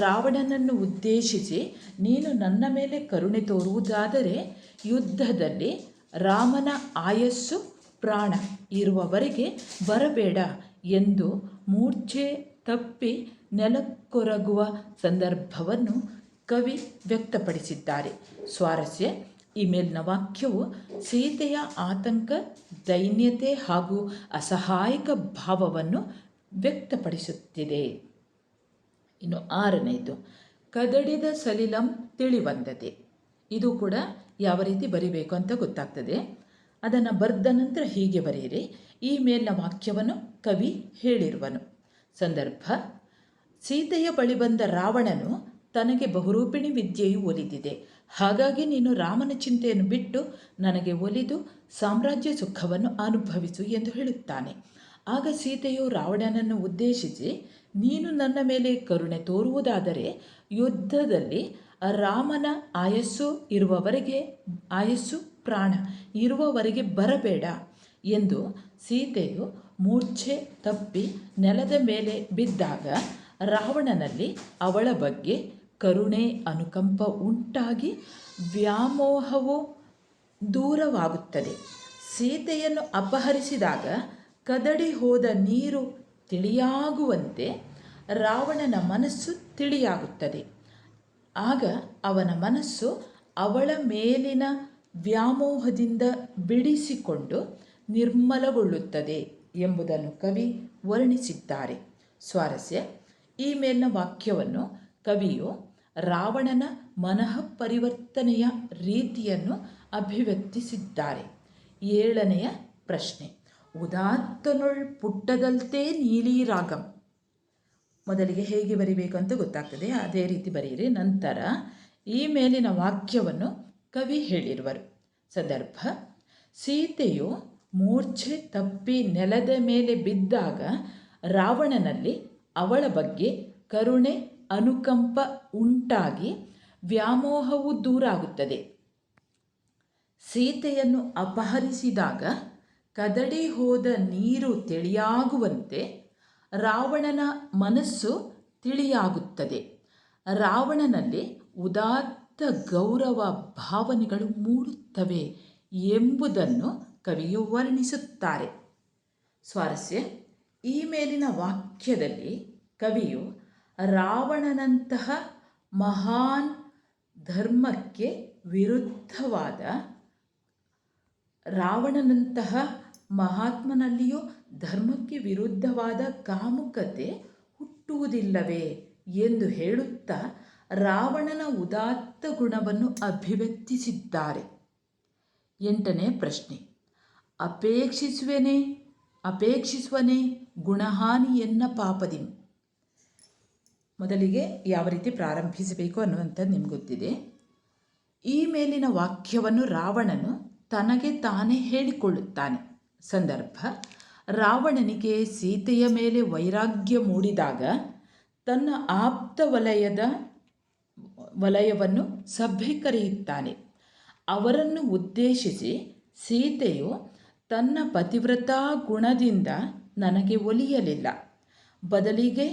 ರಾವಣನನ್ನು ಉದ್ದೇಶಿಸಿ, ನೀನು ನನ್ನ ಮೇಲೆ ಕರುಣೆ ತೋರುವುದಾದರೆ ಯುದ್ಧದಲ್ಲಿ ರಾಮನ ಆಯಸ್ಸು ಪ್ರಾಣ ಇರುವವರೆಗೆ ಬರಬೇಡ ಎಂದು ಮೂರ್ಛೆ ತಪ್ಪಿ ನೆಲಕ್ಕೊರಗುವ ಸಂದರ್ಭವನ್ನು ಕವಿ ವ್ಯಕ್ತಪಡಿಸಿದ್ದಾರೆ. ಸ್ವಾರಸ್ಯ: ಈ ಮೇಲಿನ ವಾಕ್ಯವು ಸೀತೆಯ ಆತಂಕ, ದೈನ್ಯತೆ ಹಾಗೂ ಅಸಹಾಯಕ ಭಾವವನ್ನು ವ್ಯಕ್ತಪಡಿಸುತ್ತಿದೆ. ಇನ್ನು 6ನೇದು ಕದಡಿದ ಸಲಿಲಂ ತಿಳಿವಂದದೆ. ಇದು ಕೂಡ ಯಾವ ರೀತಿ ಬರಿಬೇಕು ಅಂತ ಗೊತ್ತಾಗ್ತದೆ. ಅದನ್ನು ಬರೆದ ನಂತರ ಹೀಗೆ ಬರೆಯಿರಿ: ಈ ಮೇಲಿನ ವಾಕ್ಯವನ್ನು ಕವಿ ಹೇಳಿರುವನು. ಸಂದರ್ಭ: ಸೀತೆಯ ಬಳಿ ಬಂದ ರಾವಣನು ತನಗೆ ಬಹುರೂಪಿಣಿ ವಿದ್ಯೆಯು ಒಲಿದಿದೆ, ಹಾಗಾಗಿ ನೀನು ರಾಮನ ಚಿಂತೆಯನ್ನು ಬಿಟ್ಟು ನನಗೆ ಒಲಿದು ಸಾಮ್ರಾಜ್ಯ ಸುಖವನ್ನು ಅನುಭವಿಸು ಎಂದು ಹೇಳುತ್ತಾನೆ. ಆಗ ಸೀತೆಯು ರಾವಣನನ್ನು ಉದ್ದೇಶಿಸಿ, ನೀನು ನನ್ನ ಮೇಲೆ ಕರುಣೆ ತೋರುವುದಾದರೆ ಯುದ್ಧದಲ್ಲಿ ರಾಮನ ಆಯಸ್ಸು ಪ್ರಾಣ ಇರುವವರೆಗೆ ಬರಬೇಡ ಎಂದು ಸೀತೆಯು ಮೂರ್ಛೆ ತಪ್ಪಿ ನೆಲದ ಮೇಲೆ ಬಿದ್ದಾಗ ರಾವಣನಲ್ಲಿ ಅವಳ ಬಗ್ಗೆ ಕರುಣೆ, ಅನುಕಂಪ ಉಂಟಾಗಿ ವ್ಯಾಮೋಹವು ದೂರವಾಗುತ್ತದೆ. ಸೀತೆಯನ್ನು ಅಪಹರಿಸಿದಾಗ ಕದಡಿ ಹೋದ ನೀರು ತಿಳಿಯಾಗುವಂತೆ ರಾವಣನ ಮನಸ್ಸು ತಿಳಿಯಾಗುತ್ತದೆ. ಆಗ ಅವನ ಮನಸ್ಸು ಅವಳ ಮೇಲಿನ ವ್ಯಾಮೋಹದಿಂದ ಬಿಡಿಸಿಕೊಂಡು ನಿರ್ಮಲಗೊಳ್ಳುತ್ತದೆ ಎಂಬುದನ್ನು ಕವಿ ವರ್ಣಿಸಿದ್ದಾರೆ. ಸ್ವಾರಸ್ಯ: ಈ ಮೇಲಿನ ವಾಕ್ಯವನ್ನು ಕವಿಯು ರಾವಣನ ಮನಃ ಪರಿವರ್ತನೆಯ ರೀತಿಯನ್ನು ಅಭಿವ್ಯಕ್ತಿಸಿದ್ದಾರೆ. 7ನೆಯ ಪ್ರಶ್ನೆ: ಉದಾತ್ತನೊಳ್ ಪುಟ್ಟದಲ್ತೇ ನೀಲಿರಾಗಂ. ಮೊದಲಿಗೆ ಹೇಗೆ ಬರಿಬೇಕಂತ ಗೊತ್ತಾಗ್ತದೆ, ಅದೇ ರೀತಿ ಬರೆಯಿರಿ. ನಂತರ ಈ ಮೇಲಿನ ವಾಕ್ಯವನ್ನು ಕವಿ ಹೇಳಿರುವರು. ಸಂದರ್ಭ: ಸೀತೆಯು ಮೂರ್ಛೆ ತಪ್ಪಿ ನೆಲದ ಮೇಲೆ ಬಿದ್ದಾಗ ರಾವಣನಲ್ಲಿ ಅವಳ ಬಗ್ಗೆ ಕರುಣೆ ಅನುಕಂಪ ಉಂಟಾಗಿ ವ್ಯಾಮೋಹವು ದೂರಾಗುತ್ತದೆ. ಸೀತೆಯನ್ನು ಅಪಹರಿಸಿದಾಗ ಕದಡಿ ಹೋದ ನೀರು ತಿಳಿಯಾಗುವಂತೆ ರಾವಣನ ಮನಸ್ಸು ತಿಳಿಯಾಗುತ್ತದೆ. ರಾವಣನಲ್ಲಿ ಉದಾತ್ತ ಗೌರವ ಭಾವನೆಗಳು ಮೂಡುತ್ತವೆ ಎಂಬುದನ್ನು ಕವಿಯು ವರ್ಣಿಸುತ್ತಾರೆ. ಸ್ವಾರಸ್ಯ: ಈ ಮೇಲಿನ ವಾಕ್ಯದಲ್ಲಿ ಕವಿಯು ರಾವಣನಂತಹ ಮಹಾನ್ ಧರ್ಮಕ್ಕೆ ವಿರುದ್ಧವಾದ, ರಾವಣನಂತಹ ಮಹಾತ್ಮನಲ್ಲಿಯೂ ಧರ್ಮಕ್ಕೆ ವಿರುದ್ಧವಾದ ಕಾಮುಕತೆ ಹುಟ್ಟುವುದಿಲ್ಲವೇ ಎಂದು ಹೇಳುತ್ತಾ ರಾವಣನ ಉದಾತ್ತ ಗುಣವನ್ನು ಅಭಿವ್ಯಕ್ತಿಸಿದ್ದಾರೆ. 8ನೇ ಪ್ರಶ್ನೆ: ಅಪೇಕ್ಷಿಸುವನೇ ಗುಣಹಾನಿಯನ್ನ ಪಾಪದಿಂ. ಮೊದಲಿಗೆ ಯಾವ ರೀತಿ ಪ್ರಾರಂಭಿಸಬೇಕು ಅನ್ನುವಂಥದ್ದು ನಿಮ್ಗೆ ಗೊತ್ತಿದೆ. ಈ ಮೇಲಿನ ವಾಕ್ಯವನ್ನು ರಾವಣನು ತನಗೆ ತಾನೇ ಹೇಳಿಕೊಳ್ಳುತ್ತಾನೆ. ಸಂದರ್ಭ: ರಾವಣನಿಗೆ ಸೀತೆಯ ಮೇಲೆ ವೈರಾಗ್ಯ ಮೂಡಿದಾಗ ತನ್ನ ಆಪ್ತ ವಲಯವನ್ನು ಸಭೆ ಕರೆಯುತ್ತಾನೆ. ಅವರನ್ನು ಉದ್ದೇಶಿಸಿ ಸೀತೆಯು ತನ್ನ ಪತಿವ್ರತಾ ಗುಣದಿಂದ ನನಗೆ ಒಲಿಯಲಿಲ್ಲ, ಬದಲಿಗೆ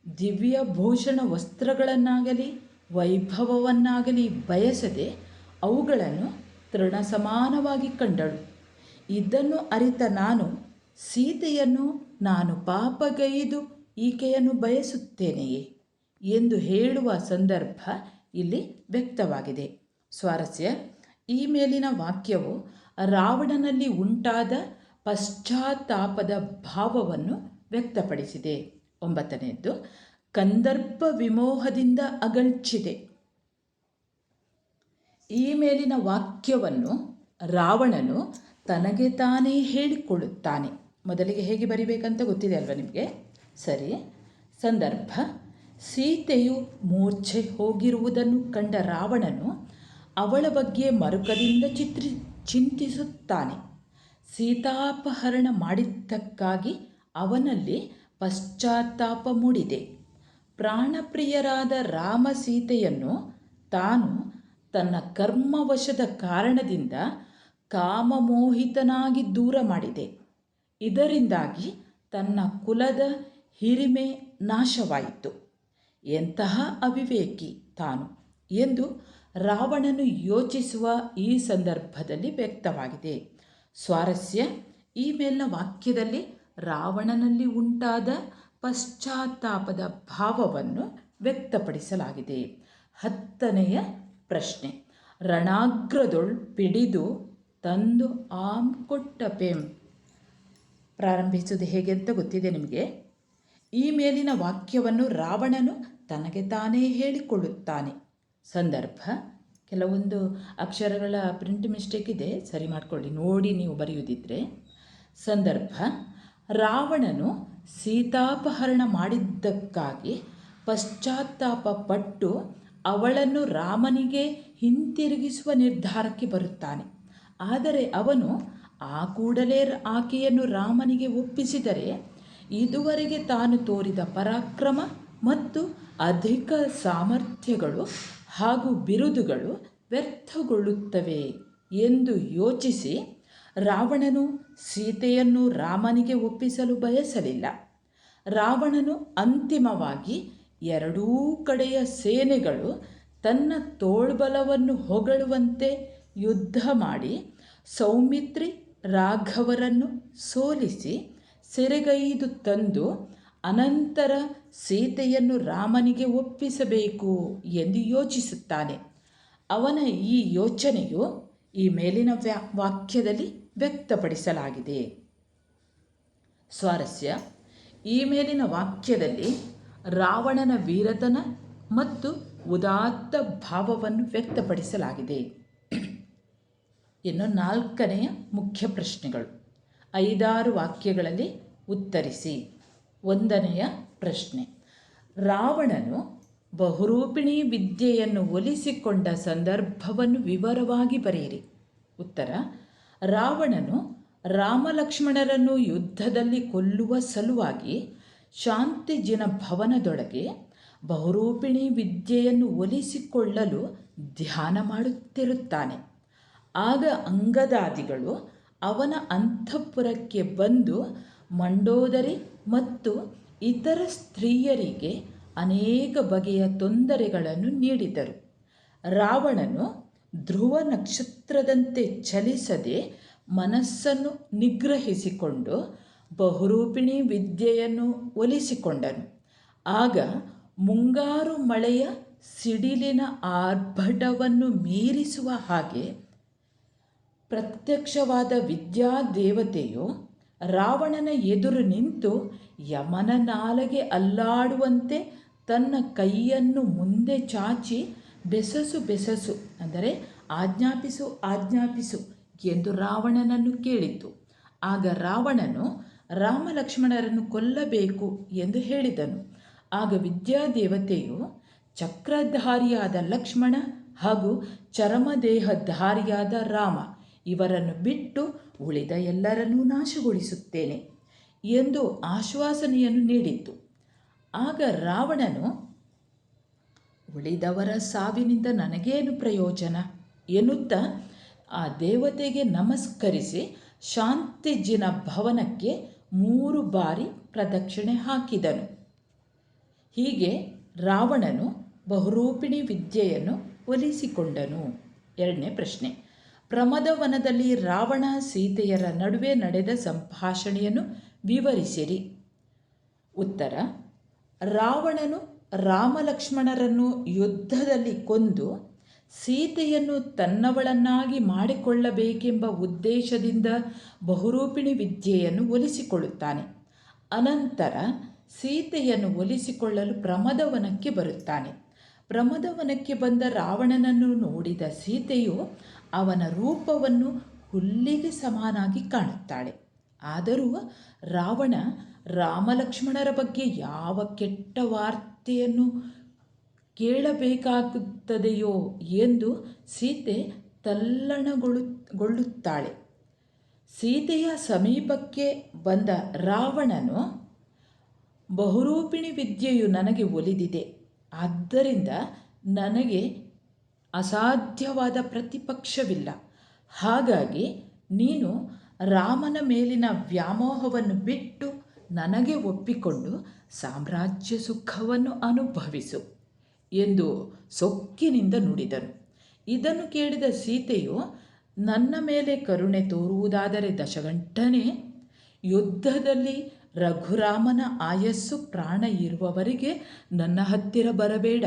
ದಿವ್ಯ ಭೂಷಣ ವಸ್ತ್ರಗಳನ್ನಾಗಲಿ ವೈಭವವನ್ನಾಗಲಿ ಬಯಸದೆ ಅವುಗಳನ್ನು ತೃಣ ಸಮಾನವಾಗಿ ಕಂಡಳು. ಇದನ್ನು ಅರಿತ ನಾನು ಸೀತೆಯನ್ನು ನಾನು ಪಾಪಗೈದು ಈಕೆಯನ್ನು ಬಯಸುತ್ತೇನೆಯೇ ಎಂದು ಹೇಳುವ ಸಂದರ್ಭ ಇಲ್ಲಿ ವ್ಯಕ್ತವಾಗಿದೆ. ಸ್ವಾರಸ್ಯ: ಈ ಮೇಲಿನ ವಾಕ್ಯವು ರಾವಣನಲ್ಲಿ ಉಂಟಾದ ಪಶ್ಚಾತ್ತಾಪದ ಭಾವವನ್ನು ವ್ಯಕ್ತಪಡಿಸಿದೆ. 9ನೇದ್ದು: ಕಂದರ್ಪ ವಿಮೋಹದಿಂದ ಅಗಲ್ಚಿದೆ. ಈ ಮೇಲಿನ ವಾಕ್ಯವನ್ನು ರಾವಣನು ತನಗೆ ತಾನೇ ಹೇಳಿಕೊಳ್ಳುತ್ತಾನೆ. ಮೊದಲಿಗೆ ಹೇಗೆ ಬರಿಬೇಕಂತ ಗೊತ್ತಿದೆ ಅಲ್ವ ನಿಮಗೆ? ಸರಿ. ಸಂದರ್ಭ: ಸೀತೆಯು ಮೂರ್ಛೆ ಹೋಗಿರುವುದನ್ನು ಕಂಡ ರಾವಣನು ಅವಳ ಬಗ್ಗೆ ಮರುಕದಿಂದ ಚಿಂತಿಸುತ್ತಾನೆ. ಸೀತಾಪಹರಣ ಮಾಡಿದ್ದಕ್ಕಾಗಿ ಅವನಲ್ಲಿ ಪಶ್ಚಾತ್ತಾಪ ಮೂಡಿದೆ. ಪ್ರಾಣಪ್ರಿಯರಾದ ರಾಮ ಸೀತೆಯನ್ನು ತಾನು ತನ್ನ ಕರ್ಮವಶದ ಕಾರಣದಿಂದ ಕಾಮಮೋಹಿತನಾಗಿ ದೂರ ಮಾಡಿದೆ. ಇದರಿಂದಾಗಿ ತನ್ನ ಕುಲದ ಹಿರಿಮೆ ನಾಶವಾಯಿತು. ಎಂತಹ ಅವಿವೇಕಿ ತಾನು ಎಂದು ರಾವಣನು ಯೋಚಿಸುವ ಈ ಸಂದರ್ಭದಲ್ಲಿ ವ್ಯಕ್ತವಾಗಿದೆ. ಸ್ವಾರಸ್ಯ: ಈ ಮೇಲಿನ ವಾಕ್ಯದಲ್ಲಿ ರಾವಣನಲ್ಲಿ ಉಂಟಾದ ಪಶ್ಚಾತ್ತಾಪದ ಭಾವವನ್ನು ವ್ಯಕ್ತಪಡಿಸಲಾಗಿದೆ. 10ನೆಯ ಪ್ರಶ್ನೆ: ರಣಾಗ್ರದೊಳ್ ಪಿಡಿದು ತಂದು ಆಂ ಕೊಟ್ಟ ಪೆಂ. ಪ್ರಾರಂಭಿಸುವುದು ಹೇಗೆ ಅಂತ ಗೊತ್ತಿದೆ ನಿಮಗೆ. ಈ ಮೇಲಿನ ವಾಕ್ಯವನ್ನು ರಾವಣನು ತನಗೆ ತಾನೇ ಹೇಳಿಕೊಳ್ಳುತ್ತಾನೆ. ಸಂದರ್ಭ: ಕೆಲವೊಂದು ಅಕ್ಷರಗಳ ಪ್ರಿಂಟ್ ಮಿಸ್ಟೇಕ್ ಇದೆ, ಸರಿ ಮಾಡಿಕೊಳ್ಳಿ, ನೋಡಿ ನೀವು ಬರೆಯುವುದಿದ್ರೆ. ಸಂದರ್ಭ: ರಾವಣನು ಸೀತಾಪಹರಣ ಮಾಡಿದ್ದಕ್ಕಾಗಿ ಪಶ್ಚಾತ್ತಾಪ ಪಟ್ಟು ಅವಳನ್ನು ರಾಮನಿಗೆ ಹಿಂತಿರುಗಿಸುವ ನಿರ್ಧಾರಕ್ಕೆ ಬರುತ್ತಾನೆ. ಆದರೆ ಅವನು ಆ ಕೂಡಲೇ ಆಕೆಯನ್ನು ರಾಮನಿಗೆ ಒಪ್ಪಿಸಿದರೆ ಇದುವರೆಗೆ ತಾನು ತೋರಿದ ಪರಾಕ್ರಮ ಮತ್ತು ಅಧಿಕ ಸಾಮರ್ಥ್ಯಗಳು ಹಾಗೂ ಬಿರುದುಗಳು ವ್ಯರ್ಥಗೊಳ್ಳುತ್ತವೆ ಎಂದು ಯೋಚಿಸಿ ರಾವಣನು ಸೀತೆಯನ್ನು ರಾಮನಿಗೆ ಒಪ್ಪಿಸಲು ಬಯಸಲಿಲ್ಲ. ರಾವಣನು ಅಂತಿಮವಾಗಿ ಎರಡೂ ಕಡೆಯ ಸೇನೆಗಳು ತನ್ನ ತೋಳ್ಬಲವನ್ನು ಹೊಗಳುವಂತೆ ಯುದ್ಧ ಮಾಡಿ ಸೌಮಿತ್ರಿ ರಾಘವರನ್ನು ಸೋಲಿಸಿ ಸೆರೆಗೈದು ತಂದು ಅನಂತರ ಸೀತೆಯನ್ನು ರಾಮನಿಗೆ ಒಪ್ಪಿಸಬೇಕು ಎಂದು ಯೋಚಿಸುತ್ತಾನೆ. ಅವನ ಈ ಯೋಚನೆಯು ಈ ಮೇಲಿನ ವಾಕ್ಯದಲ್ಲಿ ವ್ಯಕ್ತಪಡಿಸಲಾಗಿದೆ. ಸ್ವಾರಸ್ಯ: ಈ ಮೇಲಿನ ವಾಕ್ಯದಲ್ಲಿ ರಾವಣನ ವೀರತನ ಮತ್ತು ಉದಾತ್ತ ಭಾವವನ್ನು ವ್ಯಕ್ತಪಡಿಸಲಾಗಿದೆ. ಇನ್ನು 4ನೆಯ ಮುಖ್ಯ ಪ್ರಶ್ನೆಗಳು. 5-6 ವಾಕ್ಯಗಳಲ್ಲಿ ಉತ್ತರಿಸಿ. 1ನೆಯ ಪ್ರಶ್ನೆ: ರಾವಣನು ಬಹುರೂಪಿಣಿ ವಿದ್ಯೆಯನ್ನು ಒಲಿಸಿಕೊಂಡ ಸಂದರ್ಭವನ್ನು ವಿವರವಾಗಿ ಬರೆಯಿರಿ. ಉತ್ತರ: ರಾವಣನು ರಾಮಲಕ್ಷ್ಮಣರನ್ನು ಯುದ್ಧದಲ್ಲಿ ಕೊಲ್ಲುವ ಸಲುವಾಗಿ ಶಾಂತಿಜಿನ ಭವನದೊಳಗೆ ಬಹುರೂಪಿಣಿ ವಿದ್ಯೆಯನ್ನು ಒಲಿಸಿಕೊಳ್ಳಲು ಧ್ಯಾನ ಮಾಡುತ್ತಿರುತ್ತಾನೆ. ಆಗ ಅಂಗದಾದಿಗಳು ಅವನ ಅಂತಃಪುರಕ್ಕೆ ಬಂದು ಮಂಡೋದರಿ ಮತ್ತು ಇತರ ಸ್ತ್ರೀಯರಿಗೆ ಅನೇಕ ಬಗೆಯ ತೊಂದರೆಗಳನ್ನು ನೀಡಿದರು. ರಾವಣನು ಧ್ರುವ ನಕ್ಷತ್ರದಂತೆ ಚಲಿಸದೆ ಮನಸ್ಸನ್ನು ನಿಗ್ರಹಿಸಿಕೊಂಡು ಬಹುರೂಪಿಣಿ ವಿದ್ಯೆಯನ್ನು ಒಲಿಸಿಕೊಂಡನು. ಆಗ ಮುಂಗಾರು ಮಳೆಯ ಸಿಡಿಲಿನ ಆರ್ಭಟವನ್ನು ಮೀರಿಸುವ ಹಾಗೆ ಪ್ರತ್ಯಕ್ಷವಾದ ವಿದ್ಯಾದೇವತೆಯು ರಾವಣನ ಎದುರು ನಿಂತು ಯಮನ ನಾಲಗೆ ಅಲ್ಲಾಡುವಂತೆ ತನ್ನ ಕೈಯನ್ನು ಮುಂದೆ ಚಾಚಿ ಬೆಸಸು ಬೆಸಸು ಅಂದರೆ ಆಜ್ಞಾಪಿಸು ಆಜ್ಞಾಪಿಸು ಎಂದು ರಾವಣನನ್ನು ಕೇಳಿತು. ಆಗ ರಾವಣನು ರಾಮಲಕ್ಷ್ಮಣರನ್ನು ಕೊಲ್ಲಬೇಕು ಎಂದು ಹೇಳಿದನು. ಆಗ ವಿದ್ಯಾದೇವತೆಯು ಚಕ್ರಧಾರಿಯಾದ ಲಕ್ಷ್ಮಣ ಹಾಗೂ ಚರಮದೇಹಧಾರಿಯಾದ ರಾಮ ಇವರನ್ನು ಬಿಟ್ಟು ಉಳಿದ ಎಲ್ಲರನ್ನೂ ನಾಶಗೊಳಿಸುತ್ತೇನೆ ಎಂದು ಆಶ್ವಾಸನೆಯನ್ನು ನೀಡಿತು. ಆಗ ರಾವಣನು, ಉಳಿದವರ ಸಾವಿನಿಂದ ನನಗೇನು ಪ್ರಯೋಜನ ಎನ್ನುತ್ತಾ ಆ ದೇವತೆಗೆ ನಮಸ್ಕರಿಸಿ ಶಾಂತಿಜಿನ ಭವನಕ್ಕೆ 3 ಬಾರಿ ಪ್ರದಕ್ಷಿಣೆ ಹಾಕಿದನು. ಹೀಗೆ ರಾವಣನು ಬಹುರೂಪಿಣಿ ವಿದ್ಯೆಯನ್ನು ಒಲಿಸಿಕೊಂಡನು. 2ನೇ ಪ್ರಶ್ನೆ. ಪ್ರಮದವನದಲ್ಲಿ ರಾವಣ ಸೀತೆಯರ ನಡುವೆ ನಡೆದ ಸಂಭಾಷಣೆಯನ್ನು ವಿವರಿಸಿರಿ. ಉತ್ತರ. ರಾವಣನು ರಾಮಲಕ್ಷ್ಮಣರನ್ನು ಯುದ್ಧದಲ್ಲಿ ಕೊಂದು ಸೀತೆಯನ್ನು ತನ್ನವಳನ್ನಾಗಿ ಮಾಡಿಕೊಳ್ಳಬೇಕೆಂಬ ಉದ್ದೇಶದಿಂದ ಬಹುರೂಪಿಣಿ ವಿದ್ಯೆಯನ್ನು ಒಲಿಸಿಕೊಳ್ಳುತ್ತಾನೆ. ಅನಂತರ ಸೀತೆಯನ್ನು ಒಲಿಸಿಕೊಳ್ಳಲು ಪ್ರಮದವನಕ್ಕೆ ಬರುತ್ತಾನೆ. ಪ್ರಮದವನಕ್ಕೆ ಬಂದ ರಾವಣನನ್ನು ನೋಡಿದ ಸೀತೆಯು ಅವನ ರೂಪವನ್ನು ಹುಲ್ಲಿಗೆ ಸಮನಾಗಿ ಕಾಣುತ್ತಾಳೆ. ಆದರೂ ರಾವಣ ರಾಮಲಕ್ಷ್ಮಣರ ಬಗ್ಗೆ ಯಾವ ಕೆಟ್ಟ ವಾರ್ತೆಯನ್ನು ಕೇಳಬೇಕಾಗುತ್ತದೆಯೋ ಎಂದು ಸೀತೆ ತಲ್ಲಣಗೊಳ್ಳುತ್ತಾಳೆ. ಸೀತೆಯ ಸಮೀಪಕ್ಕೆ ಬಂದ ರಾವಣನು, ಬಹುರೂಪಿಣಿ ವಿದ್ಯೆಯು ನನಗೆ ಒಲಿದಿದೆ, ಆದ್ದರಿಂದ ನನಗೆ ಅಸಾಧ್ಯವಾದ ಪ್ರತಿಪಕ್ಷವಿಲ್ಲ. ಹಾಗಾಗಿ ನೀನು ರಾಮನ ಮೇಲಿನ ವ್ಯಾಮೋಹವನ್ನು ಬಿಟ್ಟು ನನಗೆ ಒಪ್ಪಿಕೊಂಡು ಸಾಮ್ರಾಜ್ಯ ಸುಖವನ್ನು ಅನುಭವಿಸು ಎಂದು ಸೊಕ್ಕಿನಿಂದ ನುಡಿದನು. ಇದನ್ನು ಕೇಳಿದ ಸೀತೆಯು, ನನ್ನ ಮೇಲೆ ಕರುಣೆ ತೋರುವುದಾದರೆ ದಶಗಂಠನೇ ಯುದ್ಧದಲ್ಲಿ ರಘುರಾಮನ ಆಯಸ್ಸು ಪ್ರಾಣ ಇರುವವರೆಗೆ ನನ್ನ ಹತ್ತಿರ ಬರಬೇಡ